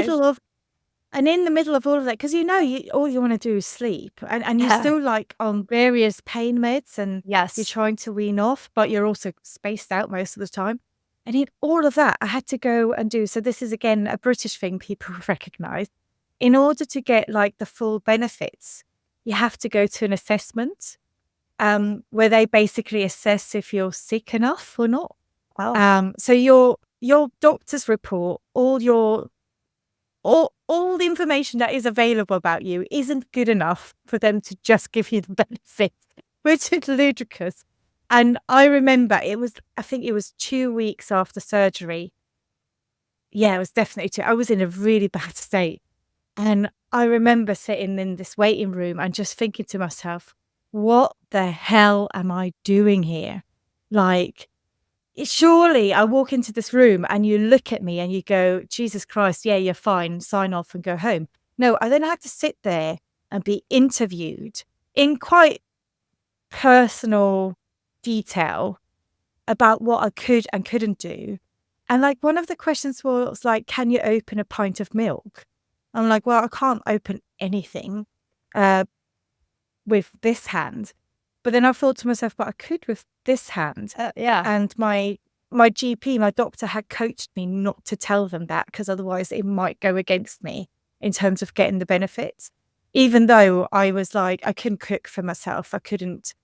Speaker 1: middle of all of that, because all you wanna do is sleep, and you're
Speaker 2: Yeah.
Speaker 1: still, like, on various pain meds, and you're
Speaker 2: Yes.
Speaker 1: trying to wean off, but you're also spaced out most of the time, and in all of that, I had to go and do so this is, again, a British thing people recognise. In order to get, like, the full benefits, you have to go to an assessment, where they basically assess if you're sick enough or not.
Speaker 2: Oh.
Speaker 1: So your doctor's report, all the information that is available about you isn't good enough for them to just give you the benefits, which is ludicrous. And I remember I think it was 2 weeks after surgery. Yeah, it was definitely two. I was in a really bad state. And I remember sitting in this waiting room and just thinking to myself, what the hell am I doing here? Like, surely I walk into this room and you look at me and you go, Jesus Christ, yeah, you're fine, sign off and go home. No, I then had to sit there and be interviewed in quite personal detail about what I could and couldn't do. And like one of the questions was like, can you open a pint of milk? I'm like, well, I can't open anything uh, with this hand. But then I thought to myself, but I could with this hand.
Speaker 2: Yeah.
Speaker 1: And my GP, my doctor had coached me not to tell them that because otherwise it might go against me in terms of getting the benefits. Even though I was like, I couldn't cook for myself, I couldn't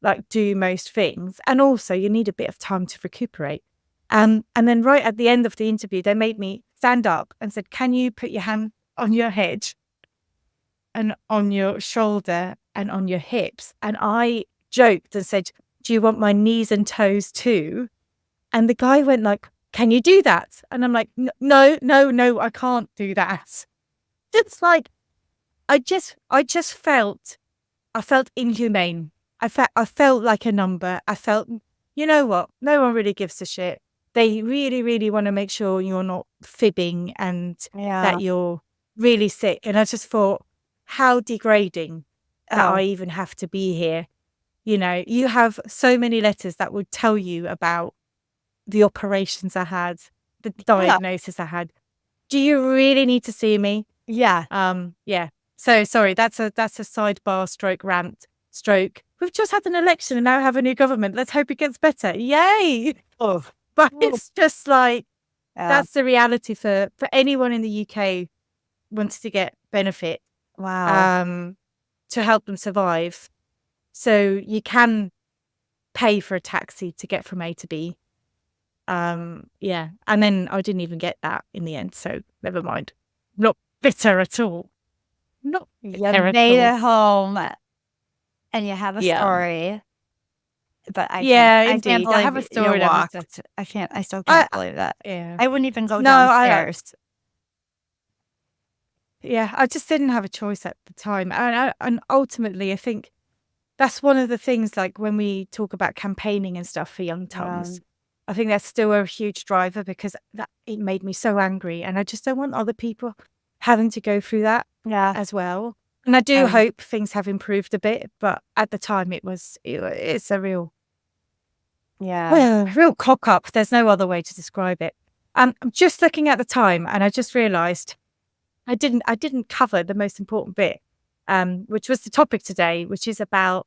Speaker 1: like do most things. And also you need a bit of time to recuperate. And then right at the end of the interview, they made me stand up and said, can you put your hand on your head and on your shoulder and on your hips? And I joked and said, do you want my knees and toes too? And the guy went like, can you do that? And I'm like, no, I can't do that. It's like, I felt inhumane. I felt like a number. I felt, you know what? No one really gives a shit. They really, really want to make sure you're not fibbing and that
Speaker 2: Yeah.
Speaker 1: you're really sick. And I just thought, how degrading that I
Speaker 2: Oh.
Speaker 1: even have to be here. You know, you have so many letters that would tell you about the operations I had, the
Speaker 2: Yeah.
Speaker 1: diagnosis I had. Do you really need to see me?
Speaker 2: Yeah.
Speaker 1: Yeah. So sorry, that's a sidebar stroke rant stroke. We've just had an election and now have a new government. Let's hope it gets better. Yay!
Speaker 2: Oh.
Speaker 1: But
Speaker 2: Oh.
Speaker 1: it's just like
Speaker 2: Yeah.
Speaker 1: that's the reality for anyone in the UK wants to get benefit
Speaker 2: Wow.
Speaker 1: to help them survive. So you can pay for a taxi to get from A to B. Yeah. And then I didn't even get that in the end, so never mind. Not bitter at all. Not
Speaker 2: You
Speaker 1: bitter at
Speaker 2: made
Speaker 1: all.
Speaker 2: it home. and you have a
Speaker 1: Yeah.
Speaker 2: story, but I
Speaker 1: Yeah,
Speaker 2: can't
Speaker 1: indeed. I have a
Speaker 2: believe you
Speaker 1: story and everything.
Speaker 2: walked. I still
Speaker 1: I
Speaker 2: can't believe that.
Speaker 1: yeah.
Speaker 2: I wouldn't even go
Speaker 1: No,
Speaker 2: downstairs.
Speaker 1: I just didn't have a choice at the time. And ultimately, I think that's one of the things, like, when we talk about campaigning and stuff for young tongues,
Speaker 2: Um,
Speaker 1: I think that's still a huge driver because that it made me so angry, and I just don't want other people having to go through that
Speaker 2: yeah,
Speaker 1: as well. And I do
Speaker 2: um,
Speaker 1: hope things have improved a bit, but at the time it's a real
Speaker 2: yeah.
Speaker 1: well, real cock up. There's no other way to describe it. I'm just looking at the time, and I just realised I didn't cover the most important bit, which was the topic today, which is about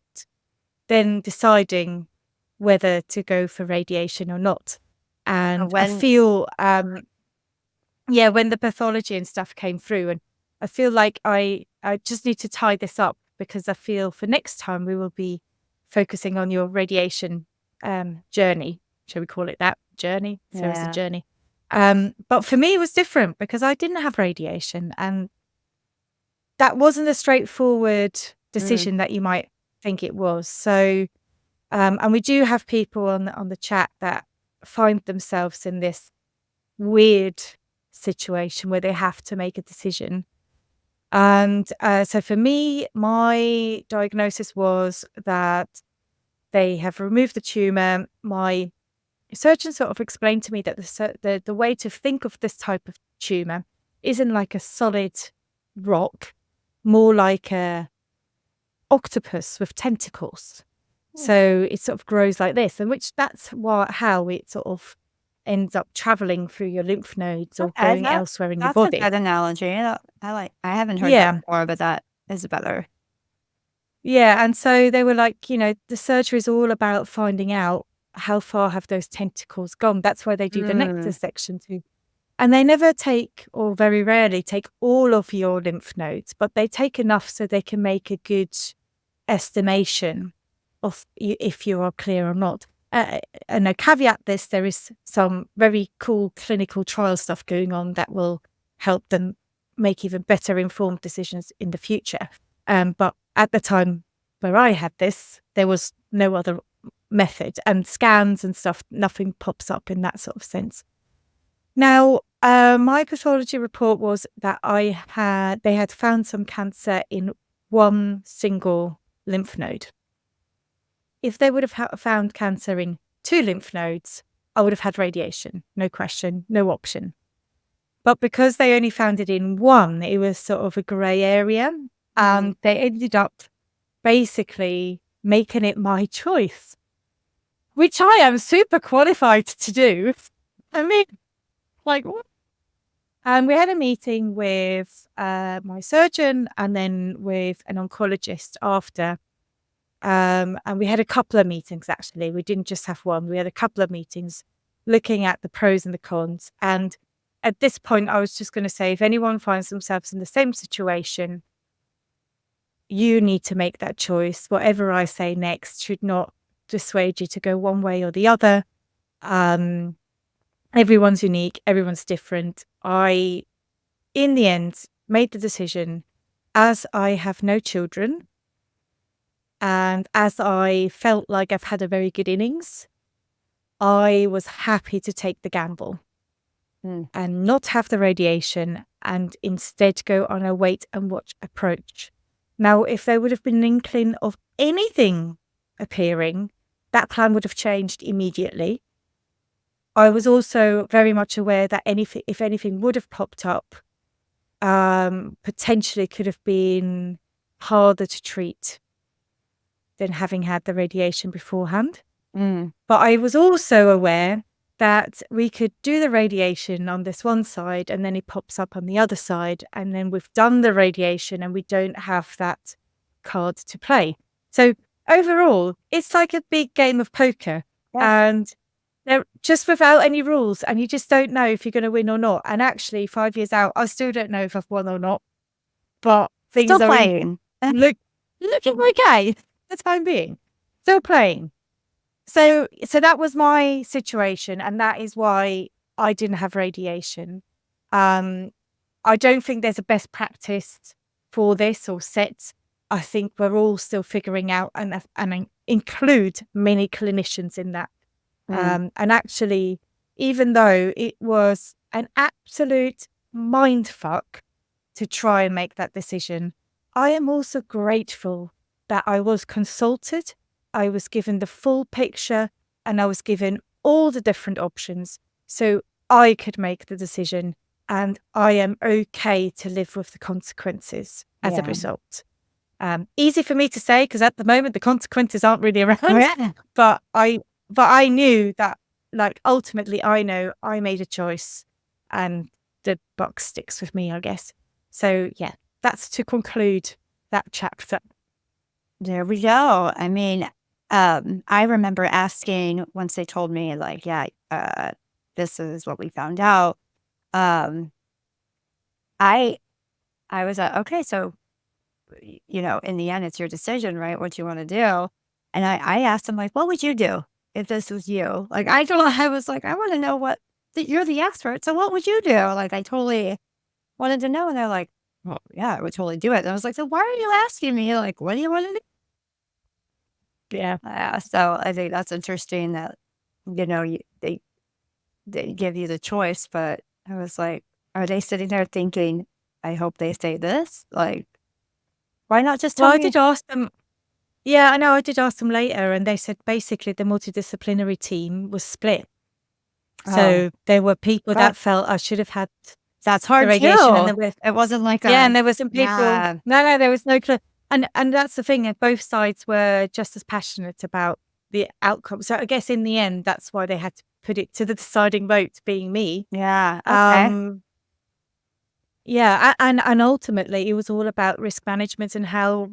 Speaker 1: then deciding whether to go for radiation or not.
Speaker 2: So
Speaker 1: And I
Speaker 2: when
Speaker 1: feel, yeah, when the pathology and stuff came through, and I feel like I just need to tie this up because I feel for next time we will be focusing on your radiation journey. Shall we call it that? Journey? So it's a
Speaker 2: yeah,
Speaker 1: journey. But for me, it was different because I didn't have radiation, and that wasn't a straightforward
Speaker 2: mm,
Speaker 1: decision that you might think it was. So, and we do have people on the chat that find themselves in this weird situation where they have to make a decision. And so for me, my diagnosis was that they have removed the tumor. My surgeon sort of explained to me that the way to think of this type of tumor isn't like a solid rock, more like a octopus with tentacles.
Speaker 2: mm,
Speaker 1: So it sort of grows like this, and which that's how it sort of ends up traveling through your lymph nodes or
Speaker 2: okay,
Speaker 1: going elsewhere in your
Speaker 2: that's a
Speaker 1: body.
Speaker 2: good analogy. I haven't heard that
Speaker 1: Yeah.
Speaker 2: before, but that is better.
Speaker 1: Yeah. And so they were like, the surgery is all about finding out how far have those tentacles gone. That's why they do the neck
Speaker 2: Mm,
Speaker 1: dissection too. And they never take, or very rarely take, all of your lymph nodes, but they take enough so they can make a good estimation of if you are clear or not. And I caveat this, there is some very cool clinical trial stuff going on that will help them make even better informed decisions in the future. But at the time where I had this, there was no other method, and scans and stuff, nothing pops up in that sort of sense. Now, my pathology report was that they had found some cancer in one single lymph node. If they would have found cancer in two lymph nodes, I would have had radiation, no question, no option. But because they only found it in one, it was sort of a grey area,
Speaker 2: mm.
Speaker 1: and they ended up basically making it my choice, which I am super qualified to do. I mean, like, what? And we had a meeting with my surgeon and then with an oncologist after. And we had a couple of meetings, actually. We didn't just have one. We had a couple of meetings looking at the pros and the cons. And at this point, I was just going to say, if anyone finds themselves in the same situation, you need to make that choice. Whatever I say next should not dissuade you to go one way or the other. Um, Everyone's unique. Everyone's different. In the end, made the decision, as I have no children and as I felt like I've had a very good innings, I was happy to take the gamble
Speaker 2: Mm.
Speaker 1: and not have the radiation and instead go on a wait and watch approach. Now, if there would have been an inkling of anything appearing, that plan would have changed immediately. I was also very much aware that if anything would have popped up, potentially could have been harder to treat than having had the radiation beforehand.
Speaker 2: Mm.
Speaker 1: But I was also aware that we could do the radiation on this one side and then it pops up on the other side. And then we've done the radiation and we don't have that card to play. So overall, it's like a big game of poker.
Speaker 2: Yeah.
Speaker 1: And they're just without any rules, and you just don't know if you're going to win or not. And actually, 5 years out, I still don't know if I've won or not. But things
Speaker 2: Still
Speaker 1: are
Speaker 2: playing.
Speaker 1: looking okay for the time being. Still playing. So that was my situation, and that is why I didn't have radiation. I don't think there's a best practice for this or set. I think we're all still figuring out, and include many clinicians in that. And actually, even though it was an absolute mind fuck to try and make that decision, I am also grateful that I was consulted, I was given the full picture, and I was given all the different options so I could make the decision. And I am okay to live with the consequences as a
Speaker 2: Yeah.
Speaker 1: result. Easy for me to say because at the moment the consequences aren't really around.
Speaker 2: Yeah.
Speaker 1: But I knew that, like, ultimately I know I made a choice, and the buck sticks with me, I guess. So yeah, that's to conclude that chapter.
Speaker 2: There we go. I mean, I remember asking once they told me, like, yeah, this is what we found out. Um, I I was like, okay, so in the end, it's your decision, right? What you want to do. And I asked them, like, what would you do if this was you? Like, I was like, I want to know you're the expert. So what would you do? Like, I totally wanted to know. And they're like, well, yeah, I would totally do it. And I was like, so why are you asking me? Like, what do you want to do?
Speaker 1: Yeah.
Speaker 2: So I think that's interesting that, they give you the choice, but I was like, are they sitting there thinking, I hope they say this? Like, why not just
Speaker 1: Well,
Speaker 2: tell
Speaker 1: I
Speaker 2: me?
Speaker 1: did ask them. Yeah, I know. I did ask them later, and they said basically the multidisciplinary team was split.
Speaker 2: Oh,
Speaker 1: So there were people
Speaker 2: but
Speaker 1: that felt I should have had
Speaker 2: that's
Speaker 1: the
Speaker 2: hard
Speaker 1: radiation, and
Speaker 2: too.
Speaker 1: there were
Speaker 2: It wasn't like
Speaker 1: yeah,
Speaker 2: a
Speaker 1: and there were some people.
Speaker 2: yeah,
Speaker 1: No, there was no clue, and that's the thing. Both sides were just as passionate about the outcome. So I guess in the end, that's why they had to put it to the deciding vote, being me.
Speaker 2: yeah, okay,
Speaker 1: Um, yeah, and ultimately, it was all about risk management and how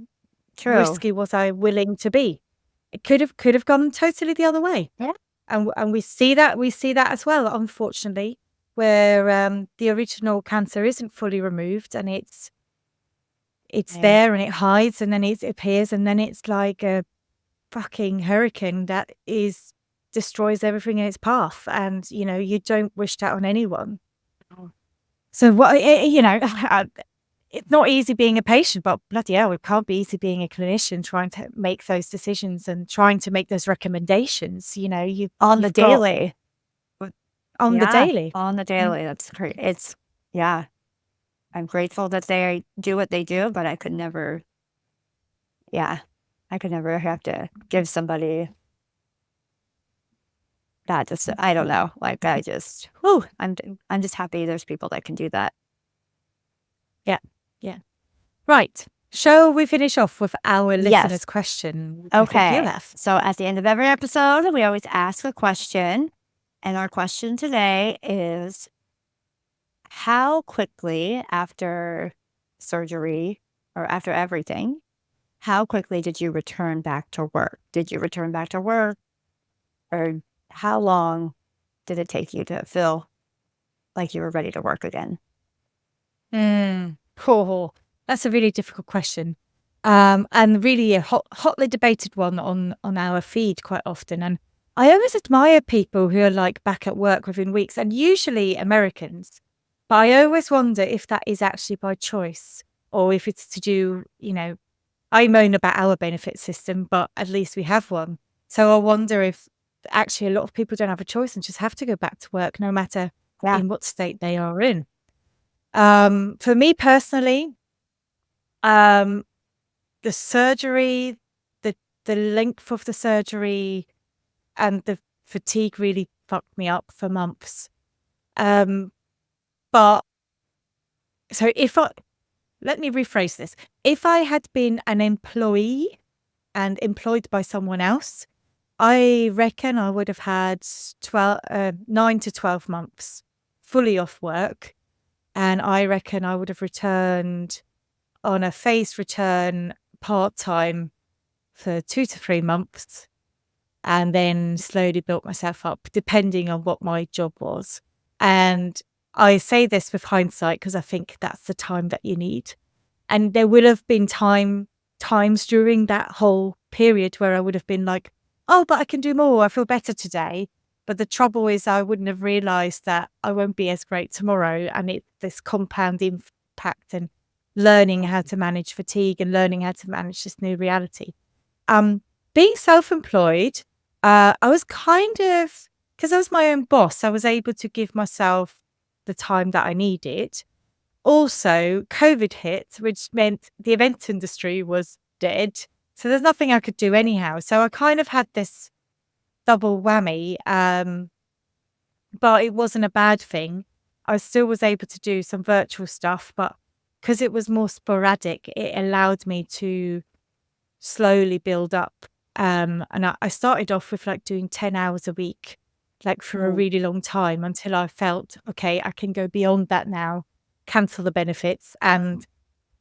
Speaker 2: true.
Speaker 1: risky was I willing to be. It could have gone totally the other way.
Speaker 2: Yeah,
Speaker 1: And we see that as well, unfortunately, where the original cancer isn't fully removed, and it's
Speaker 2: yeah.
Speaker 1: there and it hides, and then it appears, and then it's like a fucking hurricane that is destroys everything in its path, and you don't wish that on anyone.
Speaker 2: Oh,
Speaker 1: So what it's not easy being a patient, but bloody hell, it can't be easy being a clinician trying to make those decisions and trying to make those recommendations.
Speaker 2: on the
Speaker 1: You've got
Speaker 2: daily. But
Speaker 1: on the
Speaker 2: yeah,
Speaker 1: daily.
Speaker 2: on the
Speaker 1: Mm.
Speaker 2: daily. That's great. Yeah. I'm grateful that they do what they do, but yeah, I could never have to give somebody that. Just I don't know. Like I just, whew, I'm just happy there's people that can do that.
Speaker 1: Yeah. Yeah. Right. Shall we finish off with our listener's
Speaker 2: Yes.
Speaker 1: question, which I think you
Speaker 2: Okay.
Speaker 1: have?
Speaker 2: So at the end of every episode, we always ask a question. And our question today is how quickly after surgery or after everything, how quickly did you return back to work? Did you return back to work? Or how long did it take you to feel like you were ready to work again?
Speaker 1: Oh, that's a really difficult question. And really a hotly debated one on our feed quite often. And I always admire people who are like back at work within weeks, and usually Americans. But I always wonder if that is actually by choice, or if it's to do, I moan about our benefit system, but at least we have one. So I wonder if actually a lot of people don't have a choice and just have to go back to work no matter
Speaker 2: Yeah.
Speaker 1: in what state they are in. For me personally, um, the surgery, the the length of the surgery and the fatigue really fucked me up for months. Um, but so let me rephrase this. If I had been an employee and employed by someone else, I reckon I would have had 9 to 12 months fully off work. And I reckon I would have returned on a phased return part-time for 2 to 3 months, and then slowly built myself up depending on what my job was. And I say this with hindsight because I think that's the time that you need. And there will have been times during that whole period where I would have been like, oh, but I can do more. I feel better today. But the trouble is I wouldn't have realized that I won't be as great tomorrow. And it's this compound impact and learning how to manage fatigue and learning how to manage this new reality. Being self-employed, I was because I was my own boss, I was able to give myself the time that I needed. Also, COVID hit, which meant the event industry was dead. So there's nothing I could do anyhow. So I kind of had this double whammy, but it wasn't a bad thing. I still was able to do some virtual stuff, but because it was more sporadic, it allowed me to slowly build up. And I started off with like doing 10 hours a week, like for a really long time until I felt, okay, I can go beyond that now, cancel the benefits and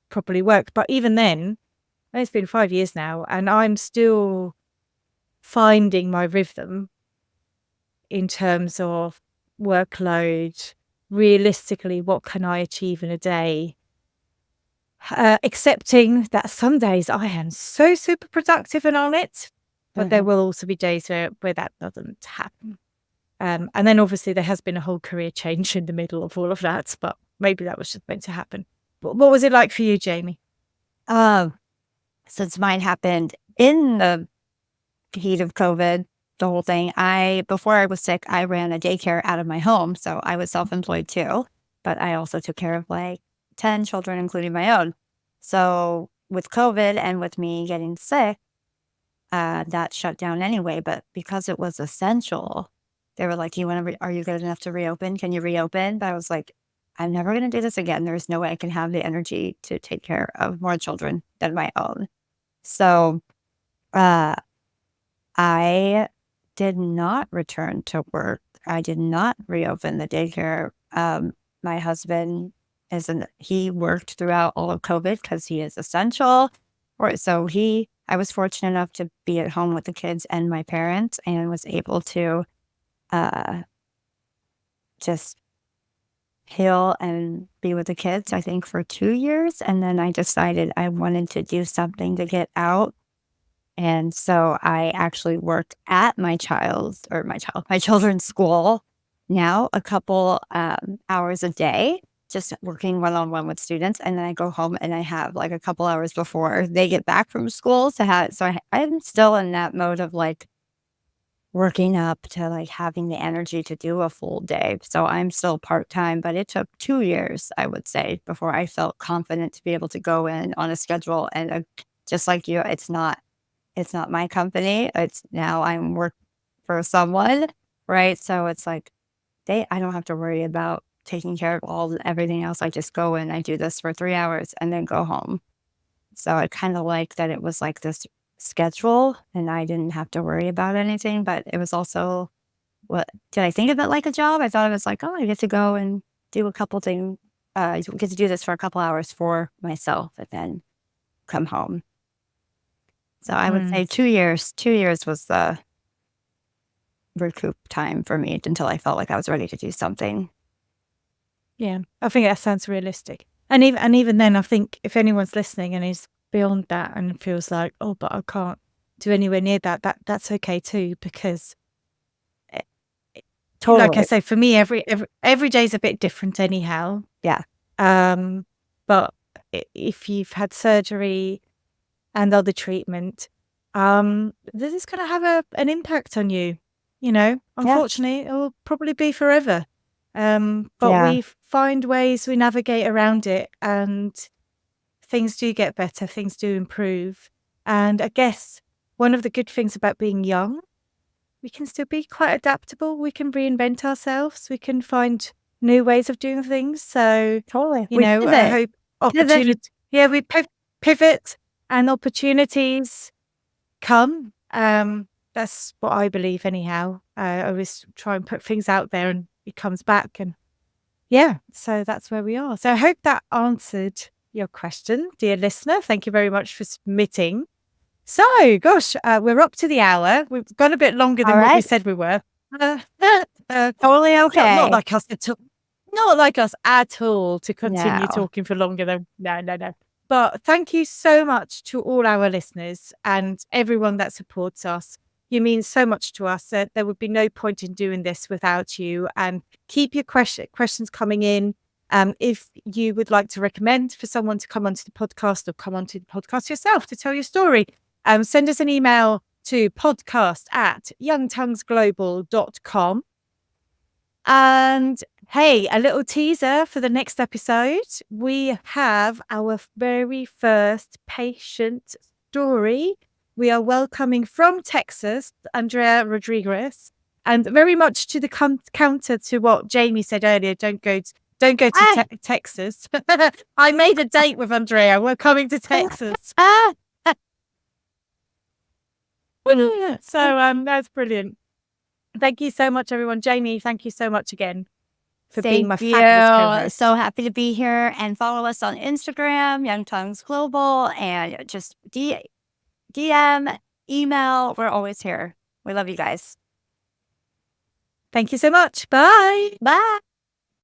Speaker 1: properly work. But even then, it's been 5 years now and I'm still finding my rhythm in terms of workload. Realistically, what can I achieve in a day? Accepting that some days I am so super productive and on it, but there will also be days where that doesn't happen. And then obviously there has been a whole career change in the middle of all of that, but maybe that was just meant to happen. What was it like for you, Jamie?
Speaker 2: Since mine happened in the heat of COVID, the whole thing, before I was sick, I ran a daycare out of my home. So I was self-employed too, but I also took care of like 10 children, including my own. So with COVID and with me getting sick, that shut down anyway. But because it was essential, they were like, are you good enough to reopen? Can you reopen? But I was like, I'm never going to do this again. There's no way I can have the energy to take care of more children than my own. So, I did not return to work. I did not reopen the daycare. My husband he worked throughout all of COVID because he is essential. I was fortunate enough to be at home with the kids and my parents and was able to uh, just heal and be with the kids, I think, for 2 years. And then I decided I wanted to do something to get out. And so I actually worked at my children's school now a couple hours a day, just working one-on-one with students. And then I go home and I have like a couple hours before they get back from school I'm still in that mode of like working up to like having the energy to do a full day. So I'm still part-time, but it took 2 years, I would say, before I felt confident to be able to go in on a schedule. And just like you, it's not my company. It's now I'm work for someone, right? So it's like I don't have to worry about taking care of everything else. I just go in, I do this for 3 hours and then go home. So I kind of like that it was like this schedule and I didn't have to worry about anything, but it was also did I think of it like a job? I thought it was like, oh, I get to go and do a couple things. I get to do this for a couple hours for myself and then come home. So I would say 2 years. 2 years was the recoup time for me until I felt like I was ready to do something.
Speaker 1: Yeah, I think that sounds realistic. And even then, I think if anyone's listening and is beyond that and feels like, oh, but I can't do anywhere near that's okay too, because like I say, for me, every day is a bit different anyhow.
Speaker 2: Yeah.
Speaker 1: But if you've had surgery and other treatment, this is going to have an impact on you. Unfortunately, it will probably be forever. But we find ways, we navigate around it, and things do get better, things do improve. And I guess one of the good things about being young, we can still be quite adaptable. We can reinvent ourselves. We can find new ways of doing things. So,
Speaker 2: totally.
Speaker 1: I hope opportunity. Yeah, we pivot and opportunities come. That's what I believe anyhow. I always try and put things out there and it comes back. And so that's where we are. So I hope that answered your question, dear listener. Thank you very much for submitting. So, gosh, we're up to the hour. We've gone a bit longer than what we said we were.
Speaker 2: Totally okay.
Speaker 1: Not like us at all. Not like us at all to continue talking for longer than no. But thank you so much to all our listeners and everyone that supports us. You mean so much to us. There would be no point in doing this without you. And keep your questions coming in. If you would like to recommend for someone to come onto the podcast or come onto the podcast yourself to tell your story, send us an email to podcast@youngtonguesglobal.com. And hey, a little teaser for the next episode. We have our very first patient story. We are welcoming from Texas, Andrea Rodriguez, and very much to the counter to what Jamie said earlier. Don't go to Texas. I made a date with Andrea. We're coming to Texas. So that's brilliant. Thank you so much, everyone. Jamie, thank you so much again for being my fabulous co-host.
Speaker 2: So happy to be here, and follow us on Instagram, Young Tongues Global, and just DM, email. We're always here. We love you guys.
Speaker 1: Thank you so much. Bye.
Speaker 2: Bye.